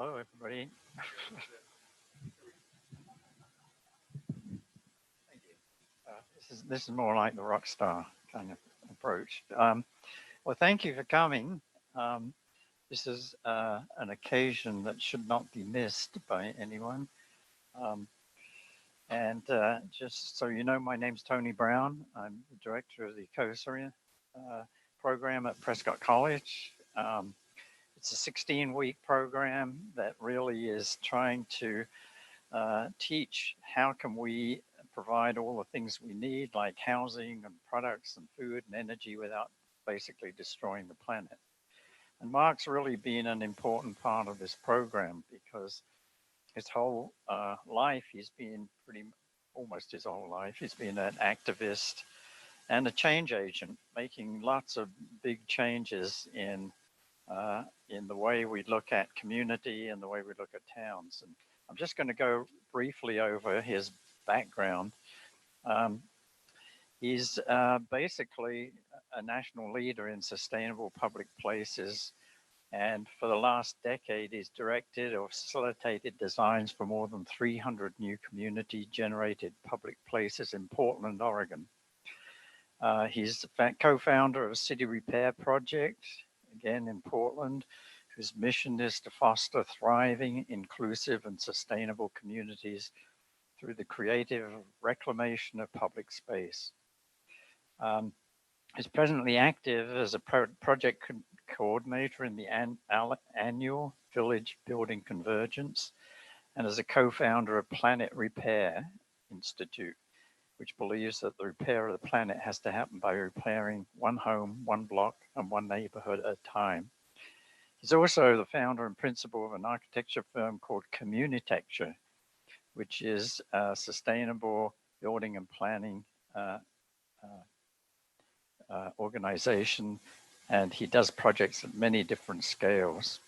Hello, everybody. Thank you. This is more like the rock star kind of approach. Well, thank you for coming. Um, this is an occasion that should not be missed by anyone. Um, and just so you know, my name's Tony Brown. I'm the director of the COSARIA program at Prescott College. It's a 16-week program that really is trying to teach how can we provide all the things we need, like housing and products and food and energy, without basically destroying the planet. And Mark's really been an important part of this program because his whole life, he's been almost his whole life, he's been an activist and a change agent, making lots of big changes in the way we look at community and the way we look at towns. And I'm just going to go briefly over his background. Um, he's basically a national leader in sustainable public places. And for the last decade, he's directed or facilitated designs for more than 300 new community generated public places in Portland, Oregon. He's the co-founder of City Repair Project, again in Portland, whose mission is to foster thriving, inclusive, and sustainable communities through the creative reclamation of public space. He's presently active as a project coordinator in the annual Village Building Convergence and as a co-founder of Planet Repair Institute, which believes that the repair of the planet has to happen by repairing one home, one block, and one neighborhood at a time. He's also the founder and principal of an architecture firm called Communitecture, which is a sustainable building and planning organization, and he does projects at many different scales.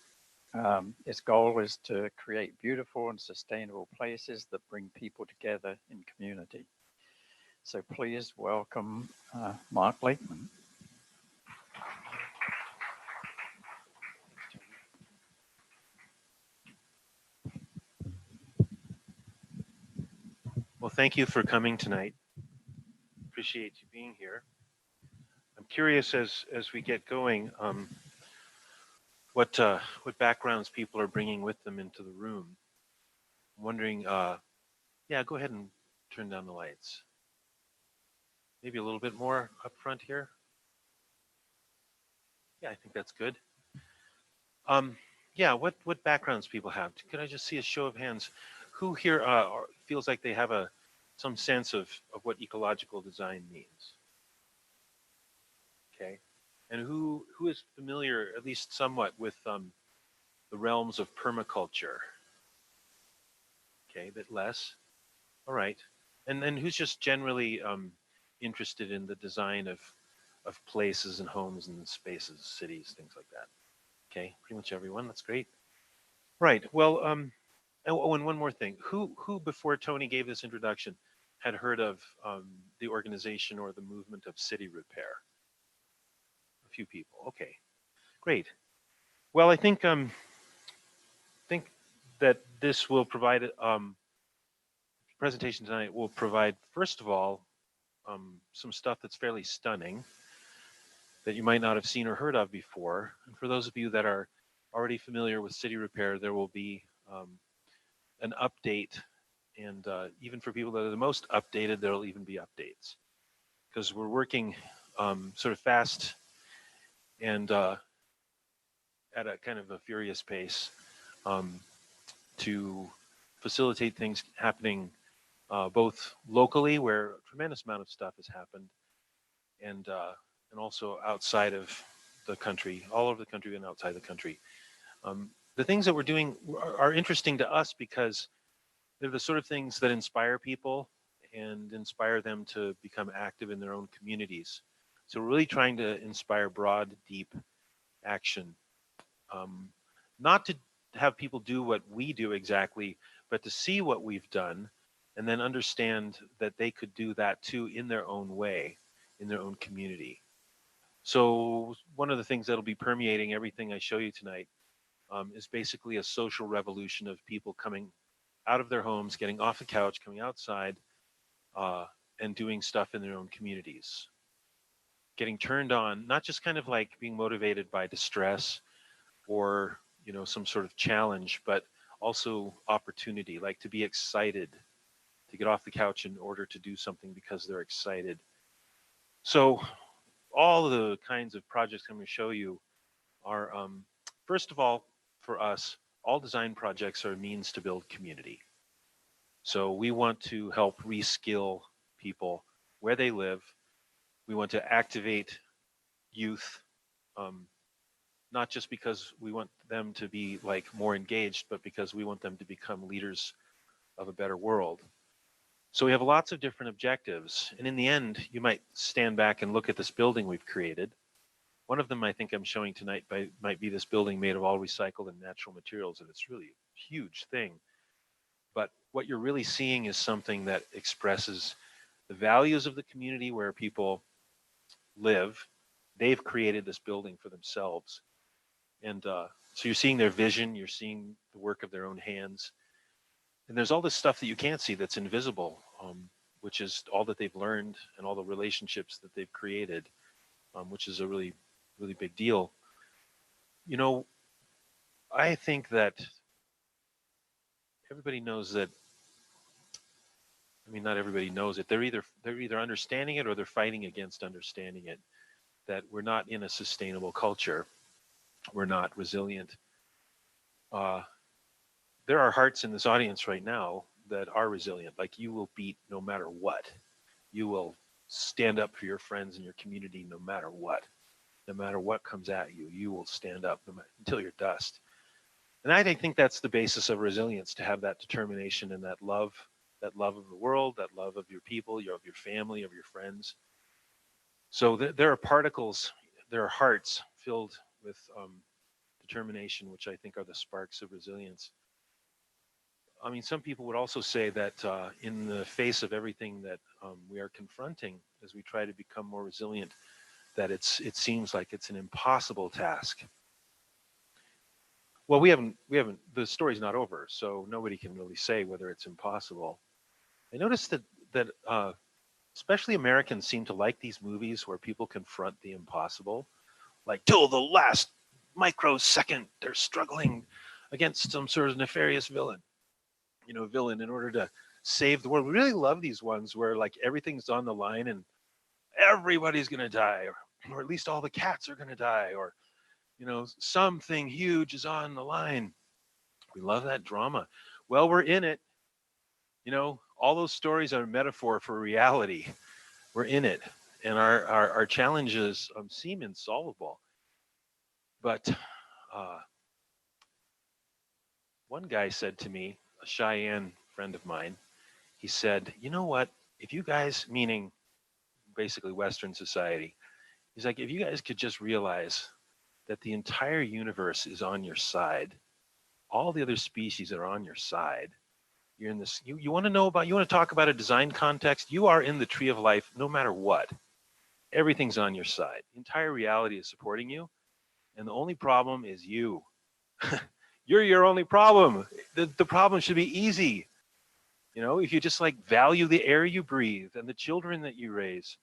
His goal is to create beautiful and sustainable places that bring people together in community. So please welcome Mark Lakeman. Well, thank you for coming tonight. Appreciate you being here. I'm curious as we get going, what backgrounds people are bringing with them into the room. I'm wondering, yeah, go ahead and turn down the lights. Maybe a little bit more up front here. Yeah, I think that's good. Yeah, what backgrounds people have? Could I just see a show of hands? Who here feels like they have some sense of what ecological design means? Okay, and who is familiar, at least somewhat, with the realms of permaculture? Okay, a bit less. All right, and then who's just generally interested in the design of places and homes and spaces, cities, things like that? Okay, pretty much everyone. That's great. Right. Well, oh, and one more thing. Who before Tony gave this introduction had heard of the organization or the movement of City Repair? A few people. Okay, great. Well, I think that this will provide presentation tonight will provide, first of all, some stuff that's fairly stunning that you might not have seen or heard of before. And for those of you that are already familiar with City Repair, there will be an update, and even for people that are the most updated, there will even be updates, because we're working sort of fast and at a kind of a furious pace to facilitate things happening both locally, where a tremendous amount of stuff has happened, and also outside of the country, all over the country and outside the country. The things that we're doing are interesting to us because they're the sort of things that inspire people and inspire them to become active in their own communities. So we're really trying to inspire broad, deep action, not to have people do what we do exactly, but to see what we've done and then understand that they could do that too in their own way, in their own community. So one of the things that'll be permeating everything I show you tonight is basically a social revolution of people coming out of their homes, getting off the couch, coming outside, uh, and doing stuff in their own communities, getting turned on, not just kind of like being motivated by distress or some sort of challenge, but also opportunity, like to be excited, to get off the couch in order to do something because they're excited. So all the kinds of projects I'm going to show you are, first of all, for us, all design projects are a means to build community. So we want to help reskill people where they live. We want to activate youth, um, not just because we want them to be like more engaged, but because we want them to become leaders of a better world. So we have lots of different objectives. And in the end, you might stand back and look at this building we've created. One of them I think I'm showing tonight might be this building made of all recycled and natural materials, and it's really a huge thing. But what you're really seeing is something that expresses the values of the community where people live. They've created this building for themselves. And so you're seeing their vision, you're seeing the work of their own hands. And there's all this stuff that you can't see that's invisible, which is all that they've learned and all the relationships that they've created, which is a really, really big deal. I think that everybody knows that. I mean, not everybody knows it. They're either understanding it or they're fighting against understanding it. That we're not in a sustainable culture. We're not resilient. Uh, there are hearts in this audience right now that are resilient. Like you will beat no matter what. You will stand up for your friends and your community no matter what. No matter what comes at you, you will stand up until you're dust. And I think that's the basis of resilience, to have that determination and that love of the world, that love of your people, of your family, of your friends. So there are particles, there are hearts filled with determination, which I think are the sparks of resilience. I mean, some people would also say that in the face of everything that we are confronting as we try to become more resilient, that it seems like it's an impossible task. Well, we haven't, the story's not over, so nobody can really say whether it's impossible. I noticed that especially Americans seem to like these movies where people confront the impossible, like till the last microsecond, they're struggling against some sort of nefarious villain in order to save the world. We really love these ones where like everything's on the line and everybody's going to die, or at least all the cats are going to die, or something huge is on the line. We love that drama. Well, we're in it. All those stories are a metaphor for reality. We're in it, and our challenges seem insolvable. But one guy said to me, a Cheyenne friend of mine, he said, "You know what? If you guys," meaning basically Western society, he's like, "if you guys could just realize that the entire universe is on your side, all the other species are on your side. You're in this, you want to talk about a design context, you are in the tree of life no matter what. Everything's on your side. The entire reality is supporting you. And the only problem is you. You're your only problem. The problem should be easy. If you just like value the air you breathe and the children that you raise."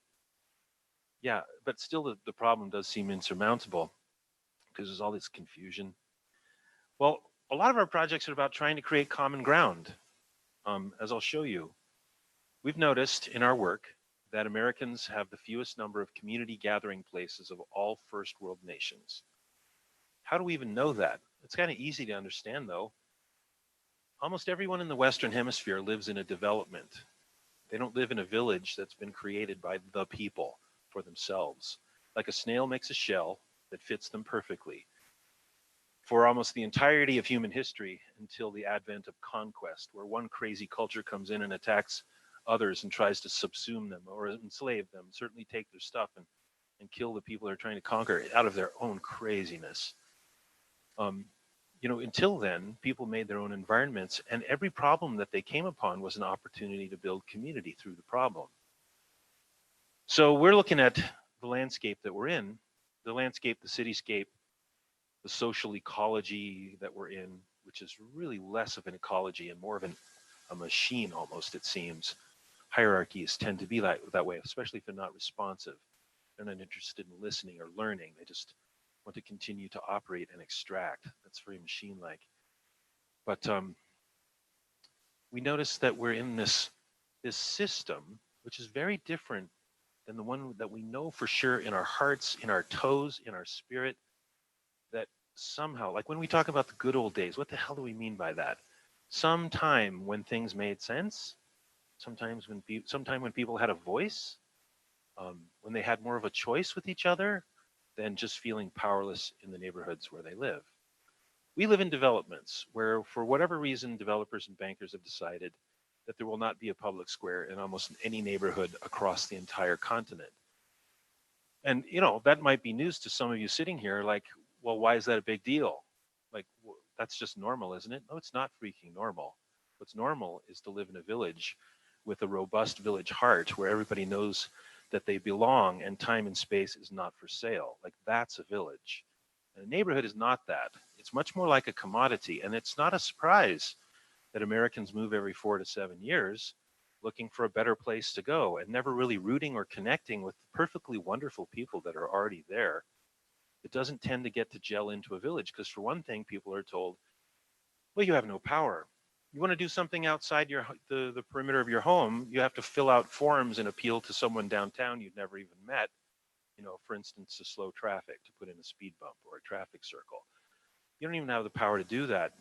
Yeah, but still the problem does seem insurmountable because there's all this confusion. Well, a lot of our projects are about trying to create common ground. As I'll show you, we've noticed in our work that Americans have the fewest number of community gathering places of all first world nations. How do we even know that? It's kind of easy to understand though. Almost everyone in the Western Hemisphere lives in a development. They don't live in a village that's been created by the people for themselves. Like a snail makes a shell that fits them perfectly. For almost the entirety of human history until the advent of conquest, where one crazy culture comes in and attacks others and tries to subsume them or enslave them, certainly take their stuff and kill the people they're trying to conquer out of their own craziness. Until then, people made their own environments, and every problem that they came upon was an opportunity to build community through the problem. So we're looking at the landscape that we're in, the landscape, the cityscape, the social ecology that we're in, which is really less of an ecology and more of a machine almost, it seems. Hierarchies tend to be that way, especially if they're not responsive. They're not interested in listening or learning. They just want to continue to operate and extract. That's very machine-like. But we notice that we're in this system, which is very different than the one that we know for sure in our hearts, in our toes, in our spirit, that somehow, like when we talk about the good old days, what the hell do we mean by that? Sometime when things made sense, sometime when people had a voice, when they had more of a choice with each other than just feeling powerless in the neighborhoods where they live. We live in developments where, for whatever reason, developers and bankers have decided that there will not be a public square in almost any neighborhood across the entire continent. And, that might be news to some of you sitting here, like, well, why is that a big deal? Like, that's just normal, isn't it? No, it's not freaking normal. What's normal is to live in a village with a robust village heart where everybody knows that they belong and time and space is not for sale. Like, that's a village. And a neighborhood is not that. It's much more like a commodity. And it's not a surprise that Americans move every 4 to 7 years looking for a better place to go and never really rooting or connecting with perfectly wonderful people that are already there. It doesn't tend to get to gel into a village because, for one thing, people are told, well, you have no power. You want to do something outside the perimeter of your home, you have to fill out forms and appeal to someone downtown you've never even met, for instance, to slow traffic, to put in a speed bump or a traffic circle. You don't even have the power to do that.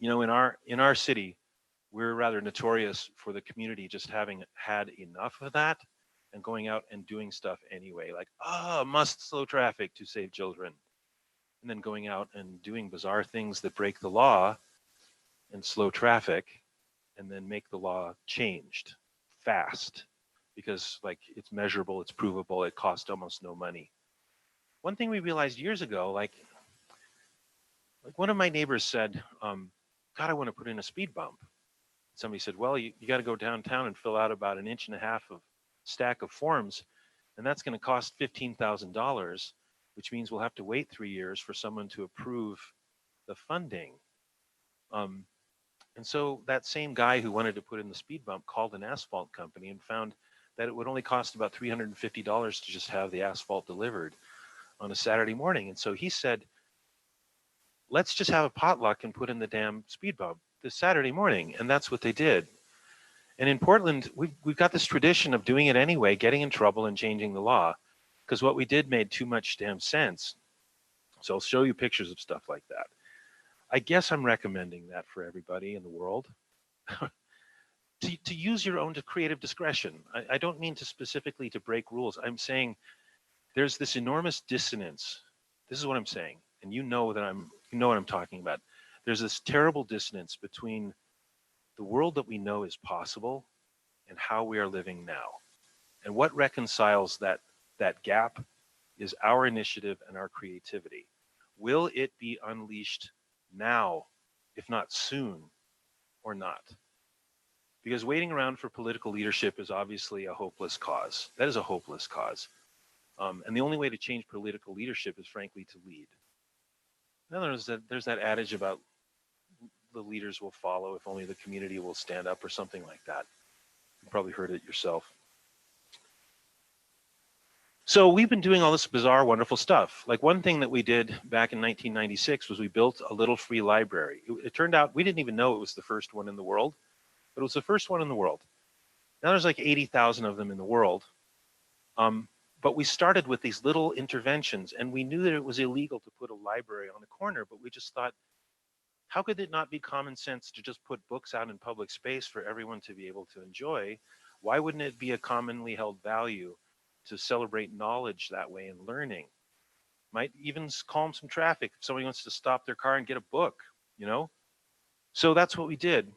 In our city, we're rather notorious for the community just having had enough of that and going out and doing stuff anyway, like, must slow traffic to save children. And then going out and doing bizarre things that break the law and slow traffic and then make the law changed fast because, like, it's measurable, it's provable, it costs almost no money. One thing we realized years ago, like one of my neighbors said, God, I want to put in a speed bump. Somebody said, well, you got to go downtown and fill out about 1.5 inches of stack of forms, and that's going to cost $15,000, which means we'll have to wait 3 years for someone to approve the funding. And so that same guy who wanted to put in the speed bump called an asphalt company and found that it would only cost about $350 to just have the asphalt delivered on a Saturday morning. And so he said, let's just have a potluck and put in the damn speed bump this Saturday morning. And that's what they did. And in Portland, we've got this tradition of doing it anyway, getting in trouble and changing the law, because what we did made too much damn sense. So I'll show you pictures of stuff like that. I guess I'm recommending that for everybody in the world. to use your own creative discretion. I don't mean to specifically to break rules. I'm saying there's this enormous dissonance. This is what I'm saying. And you know what I'm talking about. There's this terrible dissonance between the world that we know is possible and how we are living now. And what reconciles that gap is our initiative and our creativity. Will it be unleashed now, if not soon, or not? Because waiting around for political leadership is obviously a hopeless cause. That is a hopeless cause. And the only way to change political leadership is, frankly, to lead. In other words, there's that adage about the leaders will follow if only the community will stand up, or something like that. You probably heard it yourself. So we've been doing all this bizarre, wonderful stuff. Like, one thing that we did back in 1996 was we built a little free library. It turned out we didn't even know it was the first one in the world, but it was the first one in the world. Now there's like 80,000 of them in the world. But we started with these little interventions, and we knew that it was illegal to put a library on the corner, but we just thought, how could it not be common sense to just put books out in public space for everyone to be able to enjoy? Why wouldn't it be a commonly held value to celebrate knowledge that way and learning? Might even calm some traffic if somebody wants to stop their car and get a book, So that's what we did.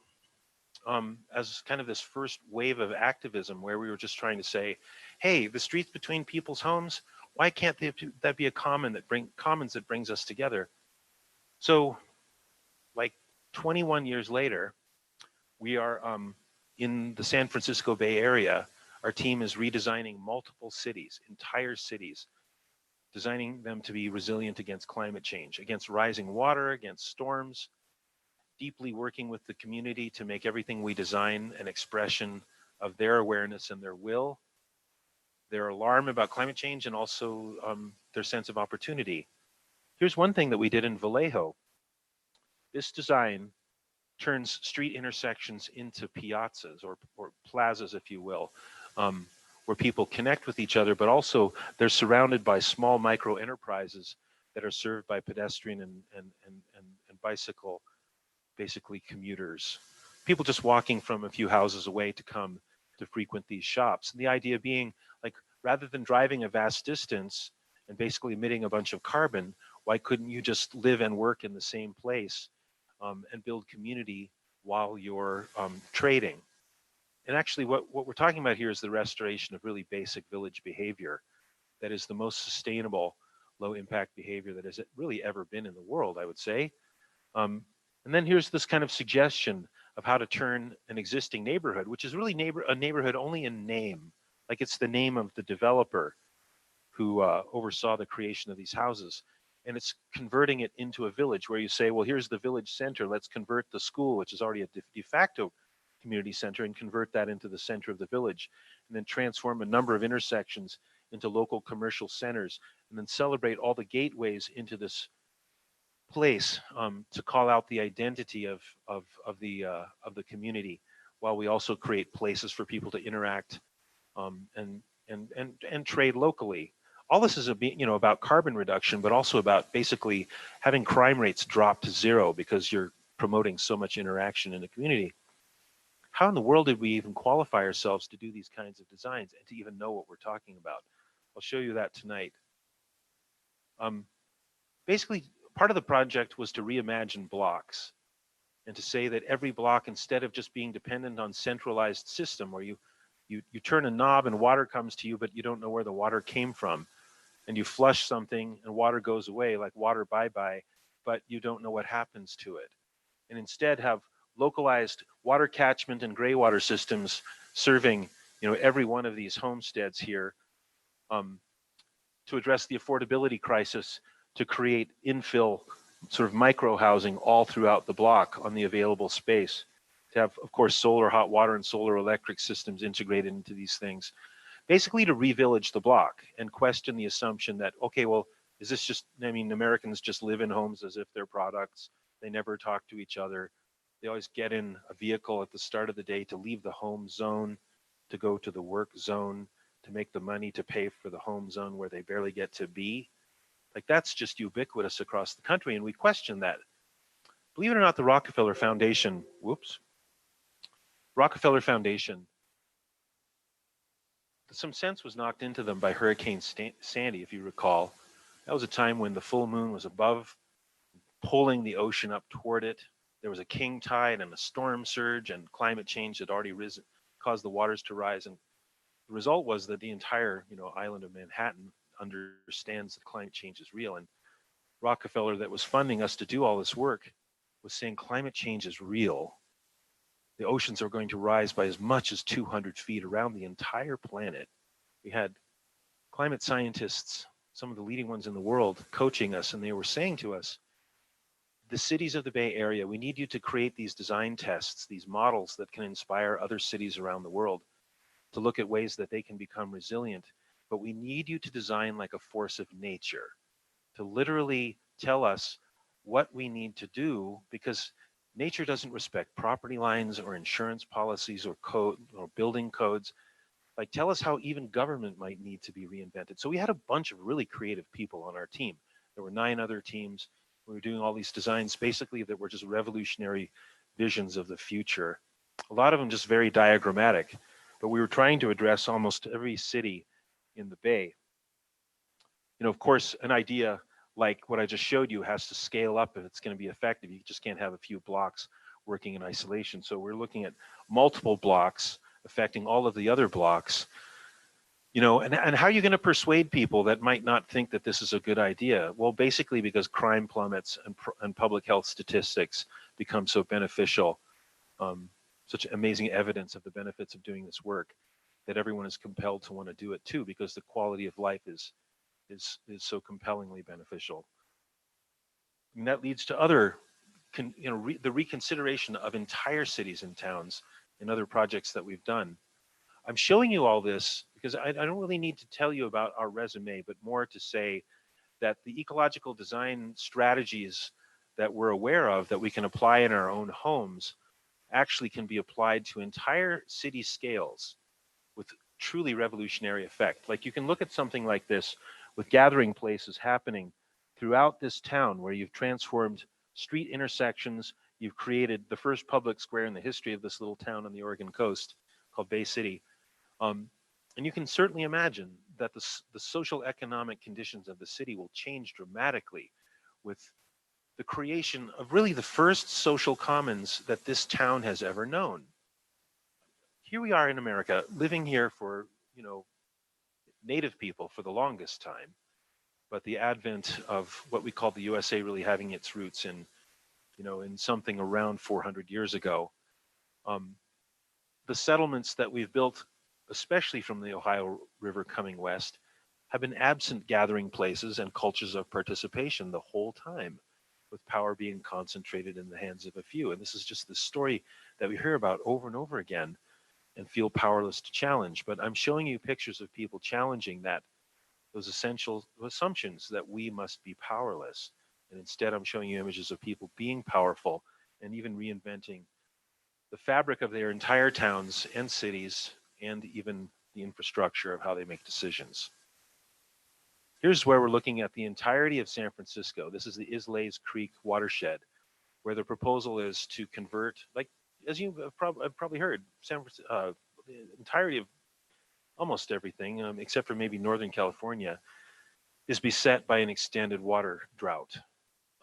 As kind of this first wave of activism, where we were just trying to say, hey, the streets between people's homes, why can't that be a commons that brings us together? So, like 21 years later, we are in the San Francisco Bay Area. Our team is redesigning multiple cities, entire cities, designing them to be resilient against climate change, against rising water, against storms, deeply working with the community to make everything we design an expression of their awareness and their will, their alarm about climate change, and also their sense of opportunity. Here's one thing that we did in Vallejo. This design turns street intersections into piazzas or plazas, if you will, where people connect with each other, but also they're surrounded by small micro enterprises that are served by pedestrian and bicycle, basically commuters. People just walking from a few houses away to come to frequent these shops. And the idea being, like, rather than driving a vast distance and basically emitting a bunch of carbon, why couldn't you just live and work in the same place and build community while you're trading? And actually, what we're talking about here is the restoration of really basic village behavior that is the most sustainable, low impact behavior that has really ever been in the world, I would say. Um, and then here's this kind of suggestion of how to turn an existing neighborhood, which is really a neighborhood only in name, like it's the name of the developer who oversaw the creation of these houses. And it's converting it into a village where you say, well, here's the village center. Let's convert the school, which is already a de facto community center, and convert that into the center of the village. And then transform a number of intersections into local commercial centers. And then celebrate all the gateways into this place to call out the identity of the community, while we also create places for people to interact and trade locally. All this is about carbon reduction, but also about basically having crime rates drop to zero because you're promoting so much interaction in the community. How in the world did we even qualify ourselves to do these kinds of designs and to even know what we're talking about? I'll show you that tonight. Basically, part of the project was to reimagine blocks and to say that every block, instead of just being dependent on centralized system where you turn a knob and water comes to you, but you don't know where the water came from, and you flush something and water goes away, like water bye-bye, but you don't know what happens to it. And instead have localized water catchment and gray water systems serving every one of these homesteads here to address the affordability crisis, to create infill sort of micro housing all throughout the block on the available space, to have, of course, solar hot water and solar electric systems integrated into these things, basically to re-village the block and question the assumption that, okay, well, is this just, Americans just live in homes as if they're products. They never talk to each other. They always get in a vehicle at the start of the day to leave the home zone, to go to the work zone, to make the money to pay for the home zone where they barely get to be. Like, that's just ubiquitous across the country, and we question that. Believe it or not, the Rockefeller Foundation, Rockefeller Foundation, some sense was knocked into them by Hurricane Sandy, if you recall. That was a time when the full moon was above, pulling the ocean up toward it. There was a king tide and a storm surge, and climate change had already risen, caused the waters to rise. And the result was that the entire, island of Manhattan understands that climate change is real. And Rockefeller, that was funding us to do all this work, was saying climate change is real. The oceans are going to rise by as much as 200 feet around the entire planet. We had climate scientists, some of the leading ones in the world, coaching us, and they were saying to us, the cities of the Bay Area, we need you to create these design tests, these models that can inspire other cities around the world to look at ways that they can become resilient. But we need you to design like a force of nature, to literally tell us what we need to do, because nature doesn't respect property lines or insurance policies or code or building codes. Like, tell us how even government might need to be reinvented. So we had a bunch of really creative people on our team. There were 9 other teams. We were doing all these designs basically that were just revolutionary visions of the future. A lot of them just very diagrammatic, but we were trying to address almost every city in the Bay. Of course, an idea like what I just showed you has to scale up if it's going to be effective. You just can't have a few blocks working in isolation. So we're looking at multiple blocks affecting all of the other blocks. And how are you going to persuade people that might not think that this is a good idea? Well, basically because crime plummets and public health statistics become so beneficial, such amazing evidence of the benefits of doing this work, that everyone is compelled to want to do it too, because the quality of life is is so compellingly beneficial. And that leads to other, the reconsideration of entire cities and towns in other projects that we've done. I'm showing you all this because I don't really need to tell you about our resume, but more to say that the ecological design strategies that we're aware of that we can apply in our own homes actually can be applied to entire city scales with truly revolutionary effect. Like you can look at something like this with gathering places happening throughout this town where you've transformed street intersections, you've created the first public square in the history of this little town on the Oregon coast called Bay City. And you can certainly imagine that the social economic conditions of the city will change dramatically with the creation of really the first social commons that this town has ever known. Here we are in America, living here for, native people for the longest time, but the advent of what we call the USA really having its roots in something around 400 years ago. Um, the settlements that we've built, especially from the Ohio River coming west, have been absent gathering places and cultures of participation the whole time, with power being concentrated in the hands of a few. And this is just the story that we hear about over and over again and feel powerless to challenge. But I'm showing you pictures of people challenging those essential assumptions that we must be powerless. And instead, I'm showing you images of people being powerful and even reinventing the fabric of their entire towns and cities and even the infrastructure of how they make decisions. Here's where we're looking at the entirety of San Francisco. This is the Islay Creek watershed, where the proposal is to convert, like as you have probably heard, the entirety of almost everything, except for maybe Northern California, is beset by an extended water drought.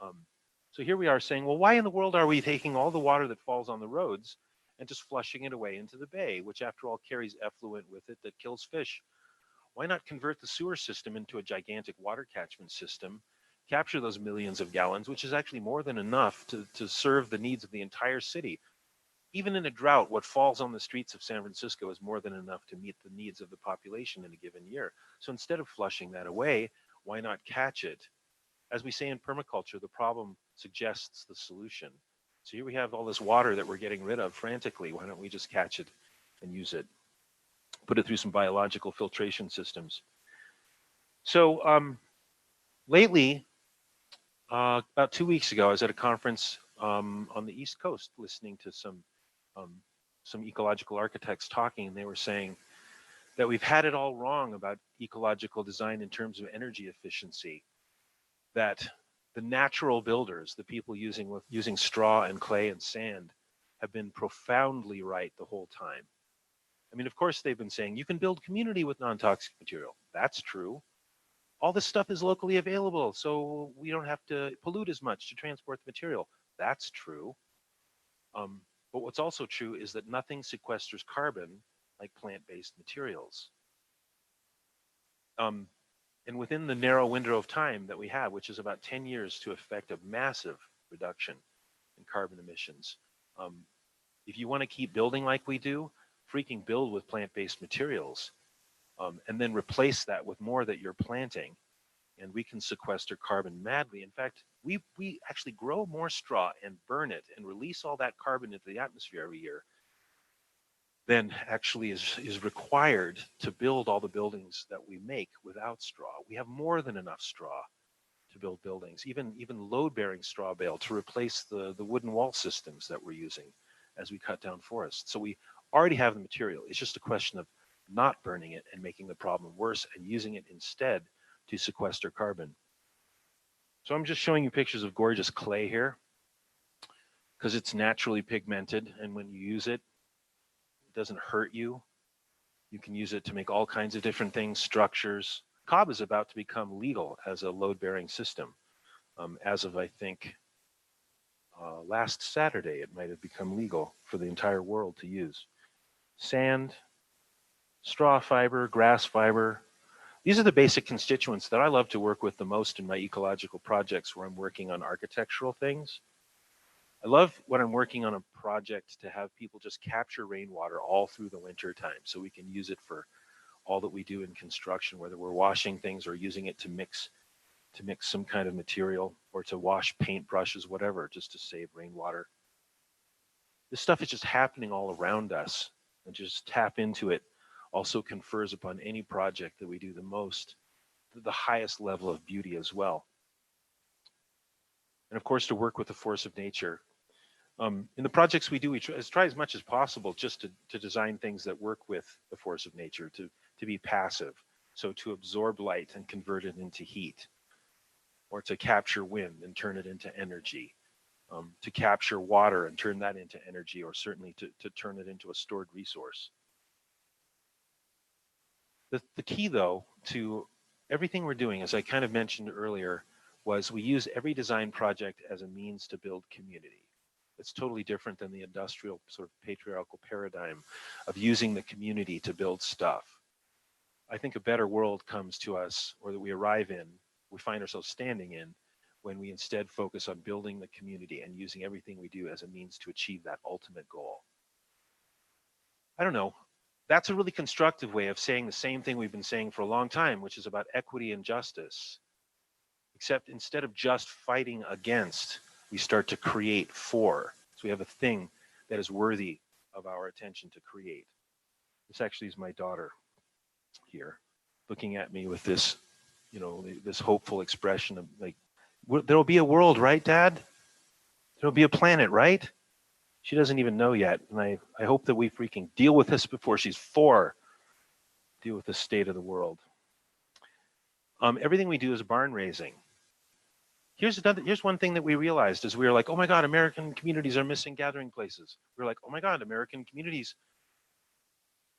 Um, so here we are saying, well, why in the world are we taking all the water that falls on the roads and just flushing it away into the bay, which after all carries effluent with it that kills fish? Why not convert the sewer system into a gigantic water catchment system, capture those millions of gallons, which is actually more than enough to serve the needs of the entire city? Even in a drought, what falls on the streets of San Francisco is more than enough to meet the needs of the population in a given year. So instead of flushing that away, why not catch it? As we say in permaculture, the problem suggests the solution. So here we have all this water that we're getting rid of frantically. Why don't we just catch it and use it? Put it through some biological filtration systems. So lately, about 2 weeks ago, I was at a conference on the East Coast listening to some ecological architects talking, and they were saying that we've had it all wrong about ecological design in terms of energy efficiency, that the natural builders, the people using straw and clay and sand, have been profoundly right the whole time. I mean, of course, they've been saying you can build community with non-toxic material. That's true. All this stuff is locally available, so we don't have to pollute as much to transport the material. That's true. But what's also true is that nothing sequesters carbon like plant-based materials. And within the narrow window of time that we have, which is about 10 years to effect a massive reduction in carbon emissions, if you want to keep building like we do, freaking build with plant-based materials, and then replace that with more that you're planting, and we can sequester carbon madly. In fact, we actually grow more straw and burn it and release all that carbon into the atmosphere every year than actually is required to build all the buildings that we make without straw. We have more than enough straw to build buildings, even load-bearing straw bale to replace the wooden wall systems that we're using as we cut down forests. So we already have the material. It's just a question of not burning it and making the problem worse and using it instead to sequester carbon. So I'm just showing you pictures of gorgeous clay here because it's naturally pigmented, and when you use it, it doesn't hurt you. You can use it to make all kinds of different things, structures. Cob is about to become legal as a load-bearing system. As of, I think, last Saturday, it might have become legal for the entire world to use. Sand, straw fiber, grass fiber. These are the basic constituents that I love to work with the most in my ecological projects where I'm working on architectural things. I love when I'm working on a project to have people just capture rainwater all through the winter time so we can use it for all that we do in construction, whether we're washing things or using it to mix some kind of material or to wash paintbrushes, whatever, just to save rainwater. This stuff is just happening all around us, and just tap into it also confers upon any project that we do the highest level of beauty as well. And of course, to work with the force of nature. In the projects we do, we try as much as possible just to design things that work with the force of nature, to be passive. So to absorb light and convert it into heat, or to capture wind and turn it into energy, to capture water and turn that into energy, or certainly to turn it into a stored resource. The key, though, to everything we're doing, as I kind of mentioned earlier, was we use every design project as a means to build community. It's totally different than the industrial sort of patriarchal paradigm of using the community to build stuff. I think a better world comes to us, or that we arrive in, we find ourselves standing in, when we instead focus on building the community and using everything we do as a means to achieve that ultimate goal. I don't know. That's a really constructive way of saying the same thing we've been saying for a long time, which is about equity and justice. Except instead of just fighting against, we start to create for. So we have a thing that is worthy of our attention to create. This actually is my daughter here, looking at me with this, this hopeful expression of like, there'll be a world, right, Dad? There'll be a planet, right? She doesn't even know yet. And I hope that we freaking deal with this before she's 4. Deal with the state of the world. Everything we do is barn raising. Here's one thing that we realized is we were like, oh my God, American communities are missing gathering places. We were like, oh my God, American communities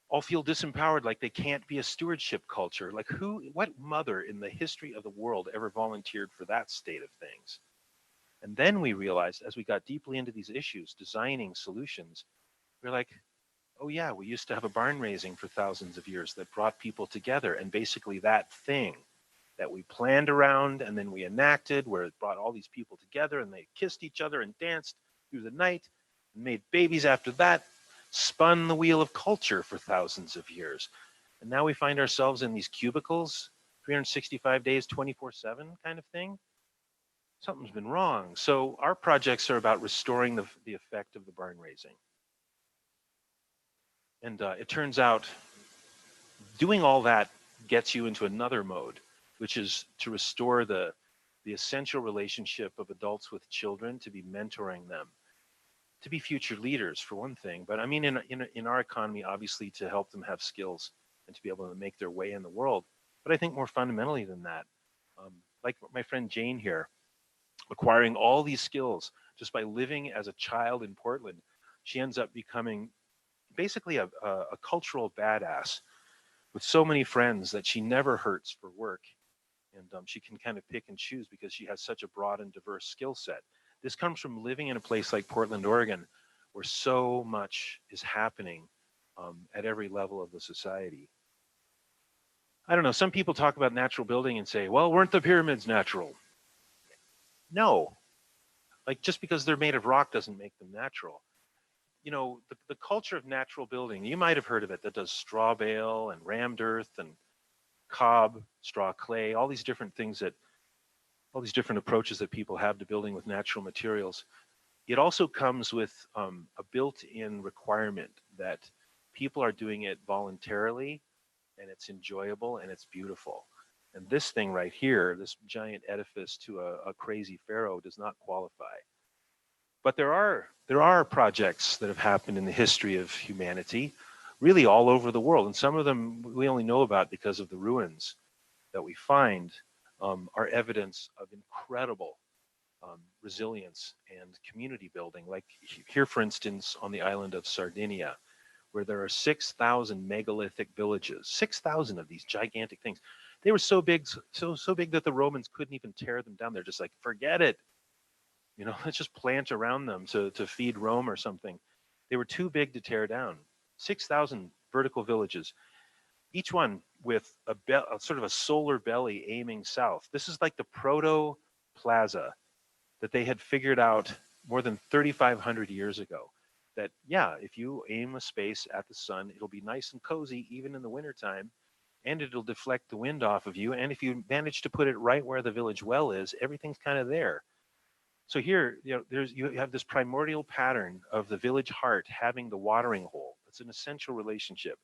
all feel disempowered, like they can't be a stewardship culture. Like what mother in the history of the world ever volunteered for that state of things? And then we realized, as we got deeply into these issues, designing solutions, we're like, oh yeah, we used to have a barn raising for thousands of years that brought people together. And basically that thing that we planned around and then we enacted, where it brought all these people together and they kissed each other and danced through the night and made babies after that, spun the wheel of culture for thousands of years. And now we find ourselves in these cubicles, 365 days, 24/7 kind of thing. Something's been wrong. So our projects are about restoring the effect of the barn raising. And it turns out doing all that gets you into another mode, which is to restore the essential relationship of adults with children, to be mentoring them, to be future leaders for one thing. But I mean, in our economy, obviously, to help them have skills and to be able to make their way in the world. But I think more fundamentally than that, like my friend Jane here, acquiring all these skills just by living as a child in Portland, she ends up becoming basically a cultural badass with so many friends that she never hurts for work. And she can kind of pick and choose because she has such a broad and diverse skill set. This comes from living in a place like Portland, Oregon, where so much is happening at every level of the society. I don't know, some people talk about natural building and say, well, weren't the pyramids natural? No, like just because they're made of rock doesn't make them natural. You know, the culture of natural building, you might have heard of it, that does straw bale and rammed earth and cob, straw clay, all these different things all these different approaches that people have to building with natural materials. It also comes with a built-in requirement that people are doing it voluntarily, and it's enjoyable and it's beautiful. And this thing right here, this giant edifice to a crazy pharaoh, does not qualify. But there are projects that have happened in the history of humanity, really all over the world, and some of them we only know about because of the ruins that we find are evidence of incredible resilience and community building. Like here, for instance, on the island of Sardinia, where there are 6,000 megalithic villages, 6,000 of these gigantic things. They were so big, so big that the Romans couldn't even tear them down. They're just like, forget it. You know, let's just plant around them to feed Rome or something. They were too big to tear down. 6,000 vertical villages, each one with a sort of a solar belly aiming south. This is like the proto plaza that they had figured out more than 3,500 years ago. That, yeah, if you aim a space at the sun, it'll be nice and cozy even in the wintertime. and it'll deflect the wind off of you. And if you manage to put it right where the village well is, everything's kind of there. So here, you have this primordial pattern of the village heart having the watering hole. It's an essential relationship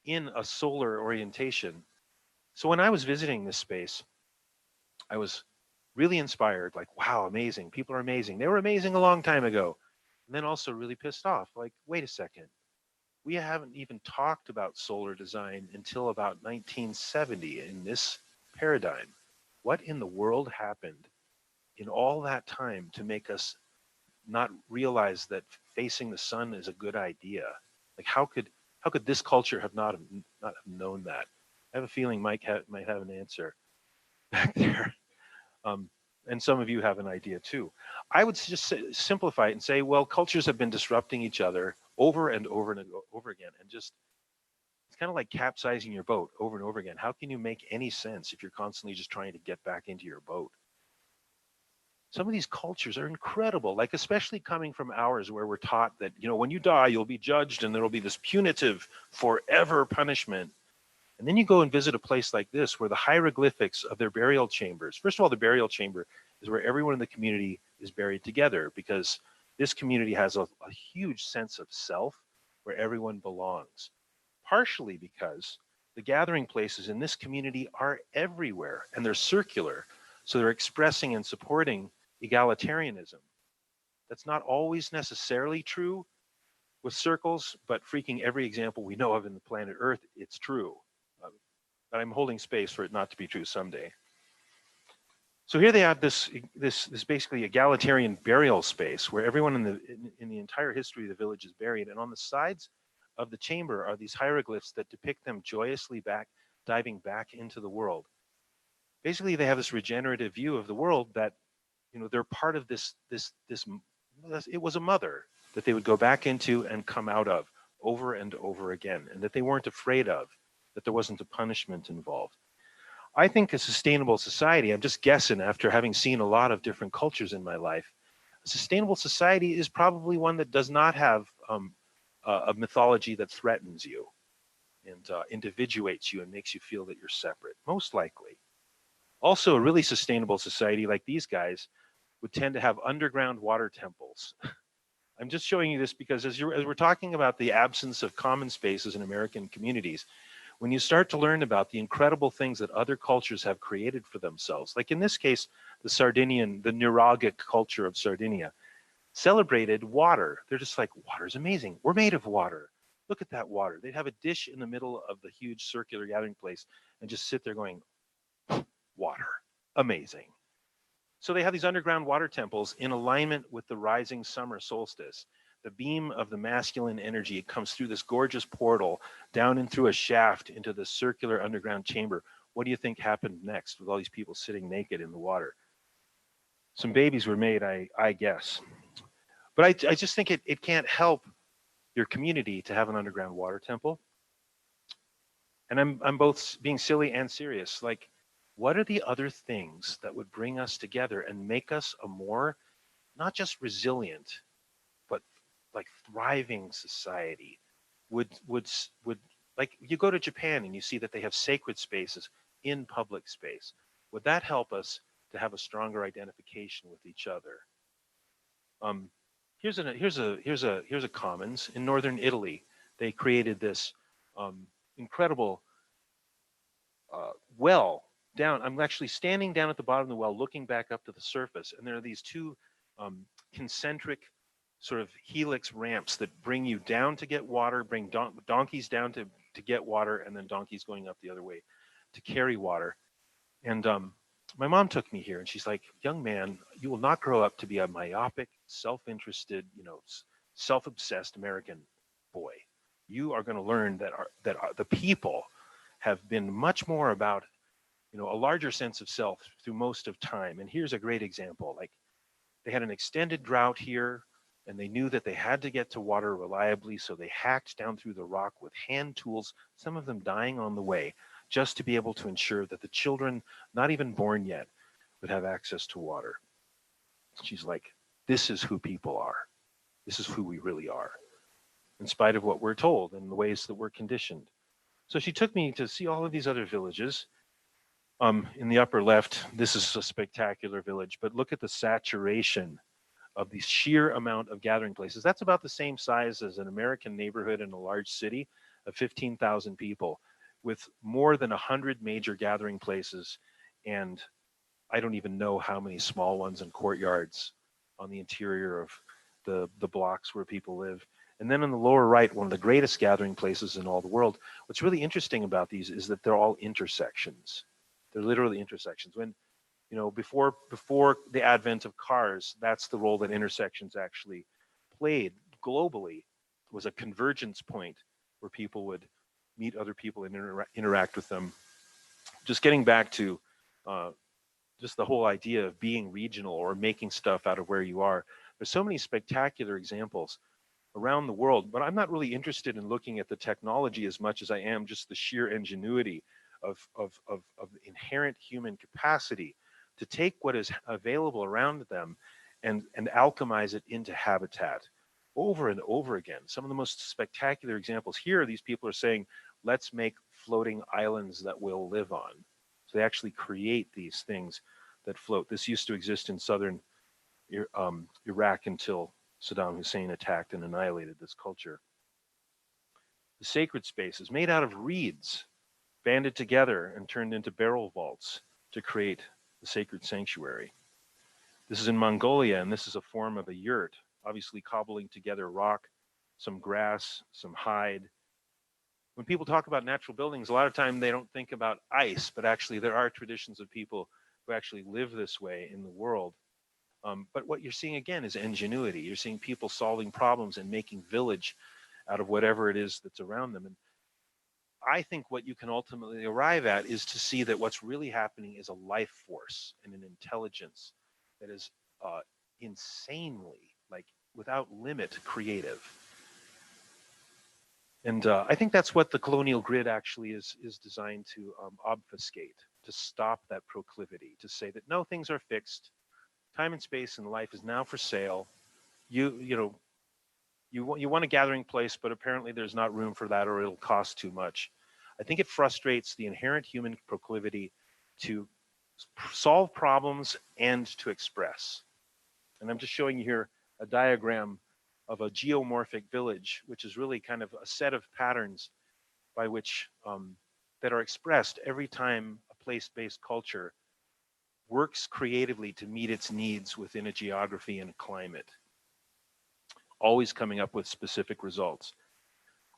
in a solar orientation. So when I was visiting this space, I was really inspired, like, wow, amazing. People are amazing. They were amazing a long time ago. And then also really pissed off, like, wait a second. We haven't even talked about solar design until about 1970 in this paradigm. What in the world happened in all that time to make us not realize that facing the sun is a good idea? Like, how could this culture have not have known that? I have a feeling Mike might have an answer back there. And some of you have an idea too. I would just simplify it and say, well, cultures have been disrupting each other over and over and over again. And just, it's kind of like capsizing your boat over and over again. How can you make any sense if you're constantly just trying to get back into your boat? Some of these cultures are incredible, like especially coming from ours where we're taught that, when you die, you'll be judged and there'll be this punitive forever punishment. And then you go and visit a place like this where the hieroglyphics of their burial chambers, first of all, the burial chamber is where everyone in the community is buried together, because this community has a huge sense of self where everyone belongs. Partially because the gathering places in this community are everywhere and they're circular. So they're expressing and supporting egalitarianism. That's not always necessarily true with circles, but freaking every example we know of in the planet Earth, it's true. But I'm holding space for it not to be true someday. So here they have this basically egalitarian burial space where everyone in the entire history of the village is buried. And on the sides of the chamber are these hieroglyphs that depict them joyously diving back into the world. Basically, they have this regenerative view of the world that, they're part of this, it was a mother that they would go back into and come out of over and over again, and that they weren't afraid of, that there wasn't a punishment involved. I think a sustainable society, I'm just guessing after having seen a lot of different cultures in my life, a sustainable society is probably one that does not have a mythology that threatens you and individuates you and makes you feel that you're separate, most likely. Also, a really sustainable society like these guys would tend to have underground water temples. I'm just showing you this because as we're talking about the absence of common spaces in American communities, when you start to learn about the incredible things that other cultures have created for themselves, like in this case, the Nuragic culture of Sardinia, celebrated water. They're just like, water's amazing. We're made of water. Look at that water. They'd have a dish in the middle of the huge circular gathering place and just sit there going, water, amazing. So they have these underground water temples in alignment with the rising summer solstice. The beam of the masculine energy comes through this gorgeous portal down and through a shaft into the circular underground chamber. What do you think happened next with all these people sitting naked in the water? Some babies were made, I guess. But I just think it can't help your community to have an underground water temple. And I'm both being silly and serious. Like, what are the other things that would bring us together and make us a more, not just resilient, but like thriving society? Would like, you go to Japan and you see that they have sacred spaces in public space. Would that help us to have a stronger identification with each other? Here's a commons in northern Italy. They created this incredible well down. I'm actually standing down at the bottom of the well, looking back up to the surface, and there are these two concentric sort of helix ramps that bring you down to get water, bring donkeys down to get water, and then donkeys going up the other way to carry water. And my mom took me here, and she's like, young man, you will not grow up to be a myopic, self-interested, self-obsessed American boy. You are going to learn that the people have been much more about, a larger sense of self through most of time. And here's a great example. Like, they had an extended drought here, and they knew that they had to get to water reliably, so they hacked down through the rock with hand tools, some of them dying on the way, just to be able to ensure that the children, not even born yet, would have access to water. She's like, this is who people are. This is who we really are, in spite of what we're told and the ways that we're conditioned. So she took me to see all of these other villages. In the upper left, this is a spectacular village, but look at the saturation of the sheer amount of gathering places. That's about the same size as an American neighborhood in a large city of 15,000 people, with more than 100 major gathering places, and I don't even know how many small ones and courtyards on the interior of the blocks where people live. And then on the lower right, one of the greatest gathering places in all the world. What's really interesting about these is that they're all intersections. They're literally intersections. When, before the advent of cars, that's the role that intersections actually played globally, was a convergence point where people would meet other people and interact with them. Just getting back to just the whole idea of being regional or making stuff out of where you are. There's so many spectacular examples around the world, but I'm not really interested in looking at the technology as much as I am just the sheer ingenuity of inherent human capacity to take what is available around them and alchemize it into habitat over and over again. Some of the most spectacular examples here, these people are saying, let's make floating islands that we'll live on. So they actually create these things that float. This used to exist in southern Iraq until Saddam Hussein attacked and annihilated this culture. The sacred space is made out of reeds, banded together and turned into barrel vaults to create the sacred sanctuary. This is in Mongolia, and this is a form of a yurt, obviously cobbling together rock, some grass, some hide. When people talk about natural buildings, a lot of time they don't think about ice, but actually there are traditions of people who actually live this way in the world. But what you're seeing again is ingenuity. You're seeing people solving problems and making village out of whatever it is that's around them. And I think what you can ultimately arrive at is to see that what's really happening is a life force and an intelligence that is insanely, like without limit, creative. And I think that's what the colonial grid actually is designed to obfuscate, to stop that proclivity, to say that no, things are fixed. Time and space and life is now for sale. You want a gathering place, but apparently there's not room for that, or it'll cost too much. I think it frustrates the inherent human proclivity to solve problems and to express. And I'm just showing you here a diagram of a geomorphic village, which is really kind of a set of patterns by which that are expressed every time a place-based culture works creatively to meet its needs within a geography and a climate, always coming up with specific results.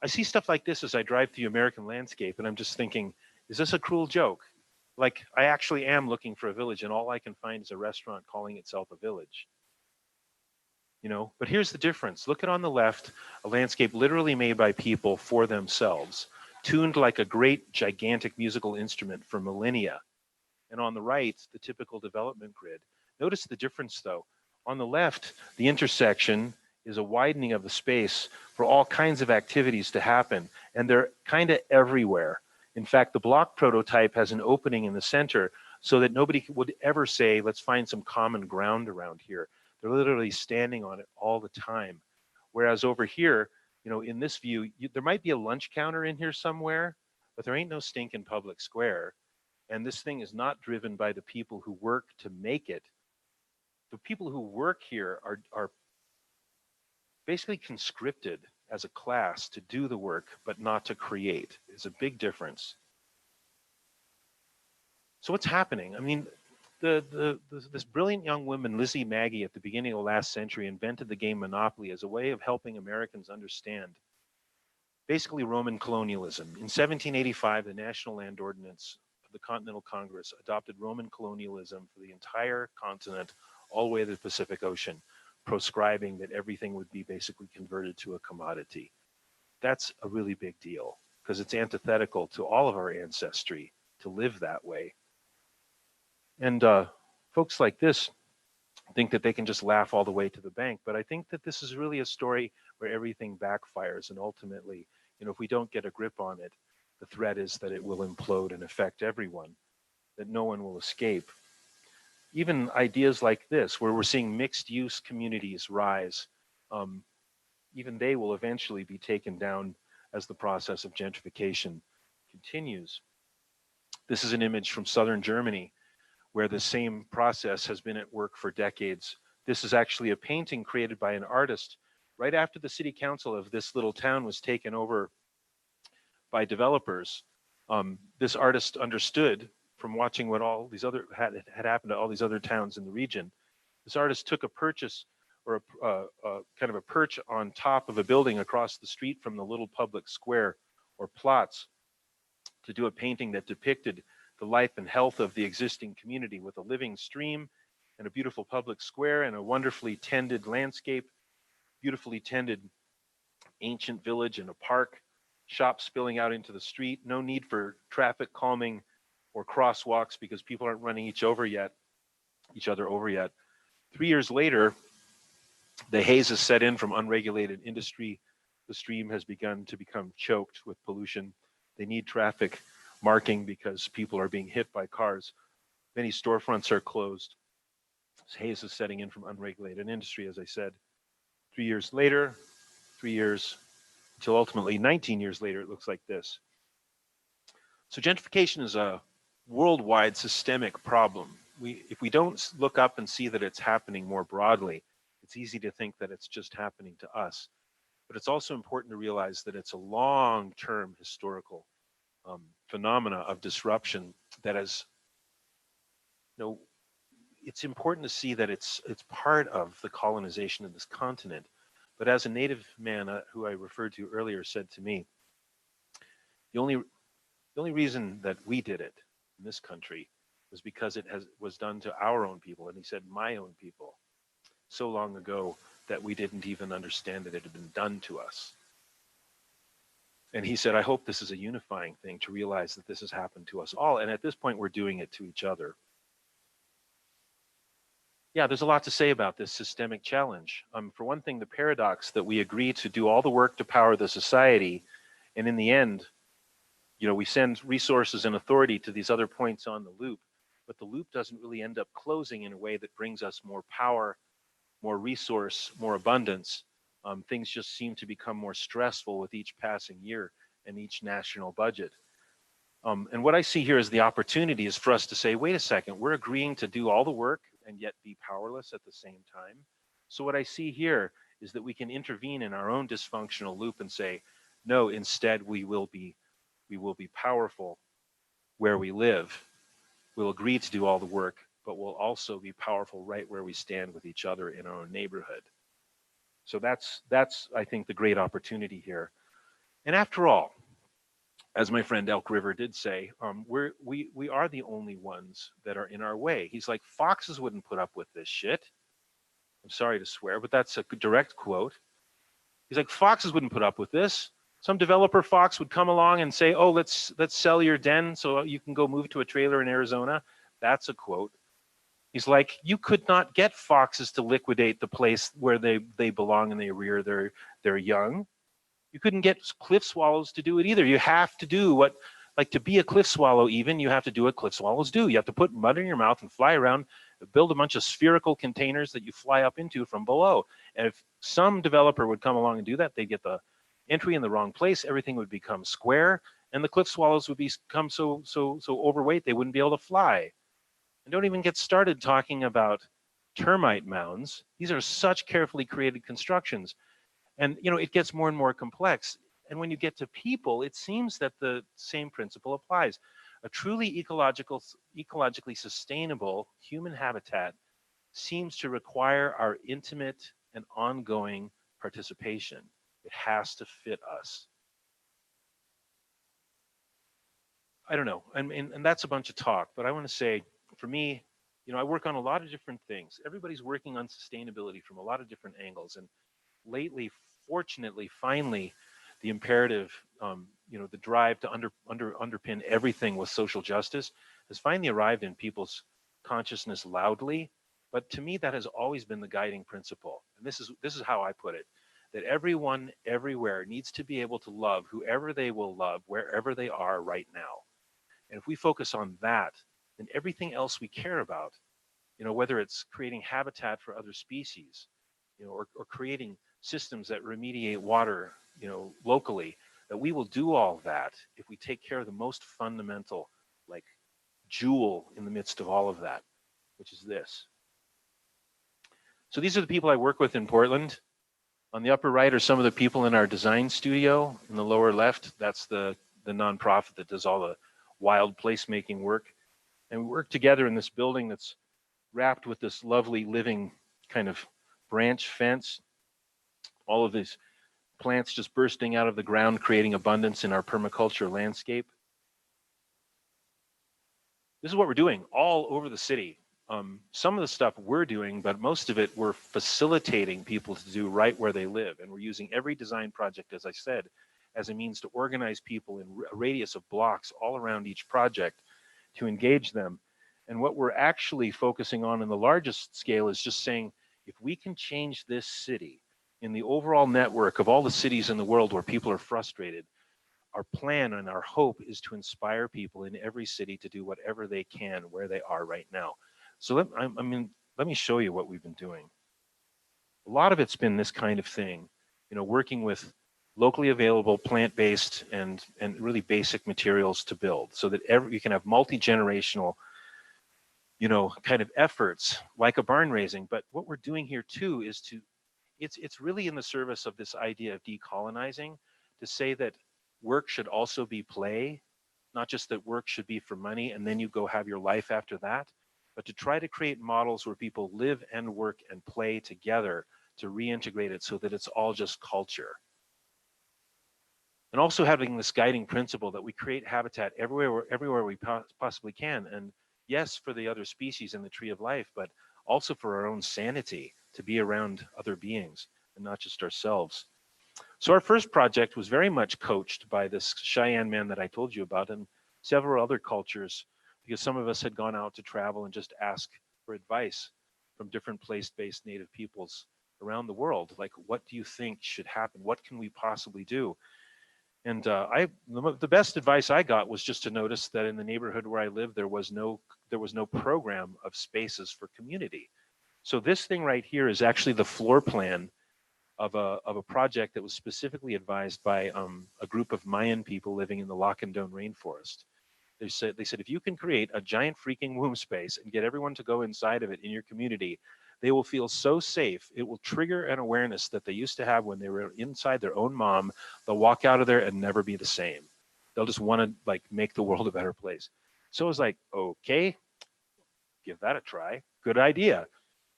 I see stuff like this as I drive through American landscape, and I'm just thinking, is this a cruel joke? Like, I actually am looking for a village, and all I can find is a restaurant calling itself a village. But here's the difference. Look at on the left, a landscape literally made by people for themselves, tuned like a great gigantic musical instrument for millennia. And on the right, the typical development grid. Notice the difference though. On the left, the intersection is a widening of the space for all kinds of activities to happen, and they're kind of everywhere. In fact, the block prototype has an opening in the center so that nobody would ever say, let's find some common ground around here. They're literally standing on it all the time. Whereas over here, in this view, there might be a lunch counter in here somewhere, but there ain't no stinking public square. And this thing is not driven by the people who work to make it. The people who work here are basically conscripted as a class to do the work, but not to create. It's a big difference. So what's happening? I mean, this brilliant young woman, Lizzie Magie, at the beginning of the last century, invented the game Monopoly as a way of helping Americans understand basically Roman colonialism. In 1785, the National Land Ordinance of the Continental Congress adopted Roman colonialism for the entire continent, all the way to the Pacific Ocean, proscribing that everything would be basically converted to a commodity. That's a really big deal because it's antithetical to all of our ancestry to live that way. And folks like this think that they can just laugh all the way to the bank. But I think that this is really a story where everything backfires. And ultimately, if we don't get a grip on it, the threat is that it will implode and affect everyone, that no one will escape. Even ideas like this, where we're seeing mixed use communities rise, even they will eventually be taken down as the process of gentrification continues. This is an image from southern Germany, where the same process has been at work for decades. This is actually a painting created by an artist right after the city council of this little town was taken over by developers. This artist understood from watching what all these other had happened to all these other towns in the region. This artist took a purchase or a kind of a perch on top of a building across the street from the little public square or plots to do a painting that depicted the life and health of the existing community with a living stream and a beautiful public square and a wonderfully tended landscape, beautifully tended ancient village and a park, shops spilling out into the street, no need for traffic calming or crosswalks because people aren't running each other over yet. 3 years later, the haze has set in from unregulated industry. The stream has begun to become choked with pollution. They need traffic marking because people are being hit by cars. Many storefronts are closed. This haze is setting in from unregulated industry, as I said. 3 years later, 3 years, until ultimately 19 years later, it looks like this. So gentrification is a worldwide systemic problem. If we don't look up and see that it's happening more broadly, it's easy to think that it's just happening to us. But it's also important to realize that it's a long-term historical phenomena of disruption that has, it's important to see that it's part of the colonization of this continent. But as a native man who I referred to earlier said to me, the only reason that we did it in this country was because it was done to our own people. And he said, my own people, so long ago that we didn't even understand that it had been done to us. And he said, I hope this is a unifying thing to realize that this has happened to us all. And at this point, we're doing it to each other. Yeah, there's a lot to say about this systemic challenge. For one thing, the paradox that we agree to do all the work to power the society, and in the end, we send resources and authority to these other points on the loop, but the loop doesn't really end up closing in a way that brings us more power, more resource, more abundance. Things just seem to become more stressful with each passing year and each national budget. And what I see here as the opportunity is for us to say, wait a second, we're agreeing to do all the work and yet be powerless at the same time. So what I see here is that we can intervene in our own dysfunctional loop and say, no, instead we will be powerful where we live. We'll agree to do all the work, but we'll also be powerful right where we stand with each other in our own neighborhood. So that's I think the great opportunity here. And after all, as my friend Elk River did say, we are the only ones that are in our way. He's like, foxes wouldn't put up with this shit. I'm sorry to swear, but that's a direct quote. He's like, foxes wouldn't put up with this. Some developer fox would come along and say, oh, let's sell your den so you can go move to a trailer in Arizona. That's a quote. He's like, you could not get foxes to liquidate the place where they belong and they rear their young. You couldn't get cliff swallows to do it either. You have to do what, like to be a cliff swallow even, you have to do what cliff swallows do. You have to put mud in your mouth and fly around, build a bunch of spherical containers that you fly up into from below. And if some developer would come along and do that, they'd get the entry in the wrong place, everything would become square, and the cliff swallows would become so overweight they wouldn't be able to fly. And don't even get started talking about termite mounds. These are such carefully created constructions. And it gets more and more complex. And when you get to people, it seems that the same principle applies. A truly ecologically sustainable human habitat seems to require our intimate and ongoing participation. It has to fit us. I don't know, and that's a bunch of talk, but I want to say, for me, I work on a lot of different things. Everybody's working on sustainability from a lot of different angles, and lately, fortunately, finally, the imperative, the drive to underpin everything with social justice has finally arrived in people's consciousness loudly. But to me, that has always been the guiding principle. And this is how I put it, that everyone, everywhere needs to be able to love whoever they will love, wherever they are right now. And if we focus on that, then everything else we care about, whether it's creating habitat for other species, or creating systems that remediate water, locally, that we will do all that if we take care of the most fundamental, like, jewel in the midst of all of that, which is this. So these are the people I work with in Portland. On the upper right are some of the people in our design studio. In the lower left, that's the nonprofit that does all the wild placemaking work. And we work together in this building that's wrapped with this lovely living kind of branch fence. All of these plants just bursting out of the ground, creating abundance in our permaculture landscape. This is what we're doing all over the city. Some of the stuff we're doing, but most of it we're facilitating people to do right where they live. And we're using every design project, as I said, as a means to organize people in a radius of blocks all around each project to engage them. And what we're actually focusing on in the largest scale is just saying, if we can change this city in the overall network of all the cities in the world where people are frustrated, our plan and our hope is to inspire people in every city to do whatever they can where they are right now. So let me show you what we've been doing. A lot of it's been this kind of thing, working with locally available plant-based and really basic materials to build, so that you can have multi-generational, kind of efforts like a barn raising. But what we're doing here too is it's really in the service of this idea of decolonizing, to say that work should also be play, not just that work should be for money and then you go have your life after that, but to try to create models where people live and work and play together to reintegrate it so that it's all just culture. And also having this guiding principle that we create habitat everywhere we possibly can. And yes, for the other species in the tree of life, but also for our own sanity, to be around other beings and not just ourselves. So our first project was very much coached by this Cheyenne man that I told you about, and several other cultures, because some of us had gone out to travel and just ask for advice from different place-based native peoples around the world. Like, what do you think should happen? What can we possibly do? And the best advice I got was just to notice that in the neighborhood where I lived, there was no program of spaces for community. So this thing right here is actually the floor plan of a project that was specifically advised by a group of Mayan people living in the Lacandon rainforest. They said, if you can create a giant freaking womb space and get everyone to go inside of it in your community, they will feel so safe. It will trigger an awareness that they used to have when they were inside their own mom. They'll walk out of there and never be the same. They'll just want to make the world a better place. So I was like, okay, give that a try. Good idea.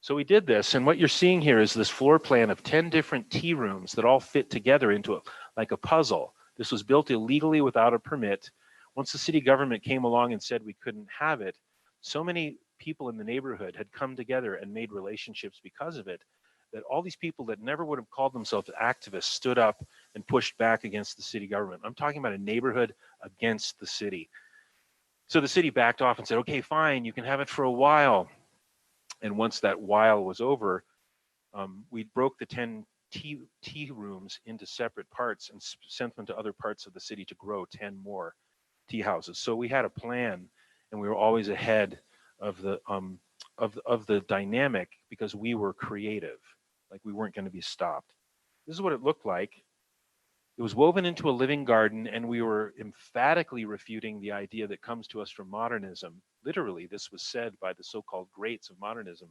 So we did this, and what you're seeing here is this floor plan of 10 different tea rooms that all fit together into like a puzzle. This was built illegally without a permit. Once the city government came along and said we couldn't have it, so many people in the neighborhood had come together and made relationships because of it, that all these people that never would have called themselves activists stood up and pushed back against the city government. I'm talking about a neighborhood against the city. So the city backed off and said, okay, fine, you can have it for a while. And once that while was over, we broke the 10 tea rooms into separate parts and sent them to other parts of the city to grow 10 more tea houses. So we had a plan, and we were always ahead of the dynamic because we were creative. Like, we weren't going to be stopped. This is what it looked like. It was woven into a living garden, and we were emphatically refuting the idea that comes to us from modernism. Literally, this was said by the so-called greats of modernism,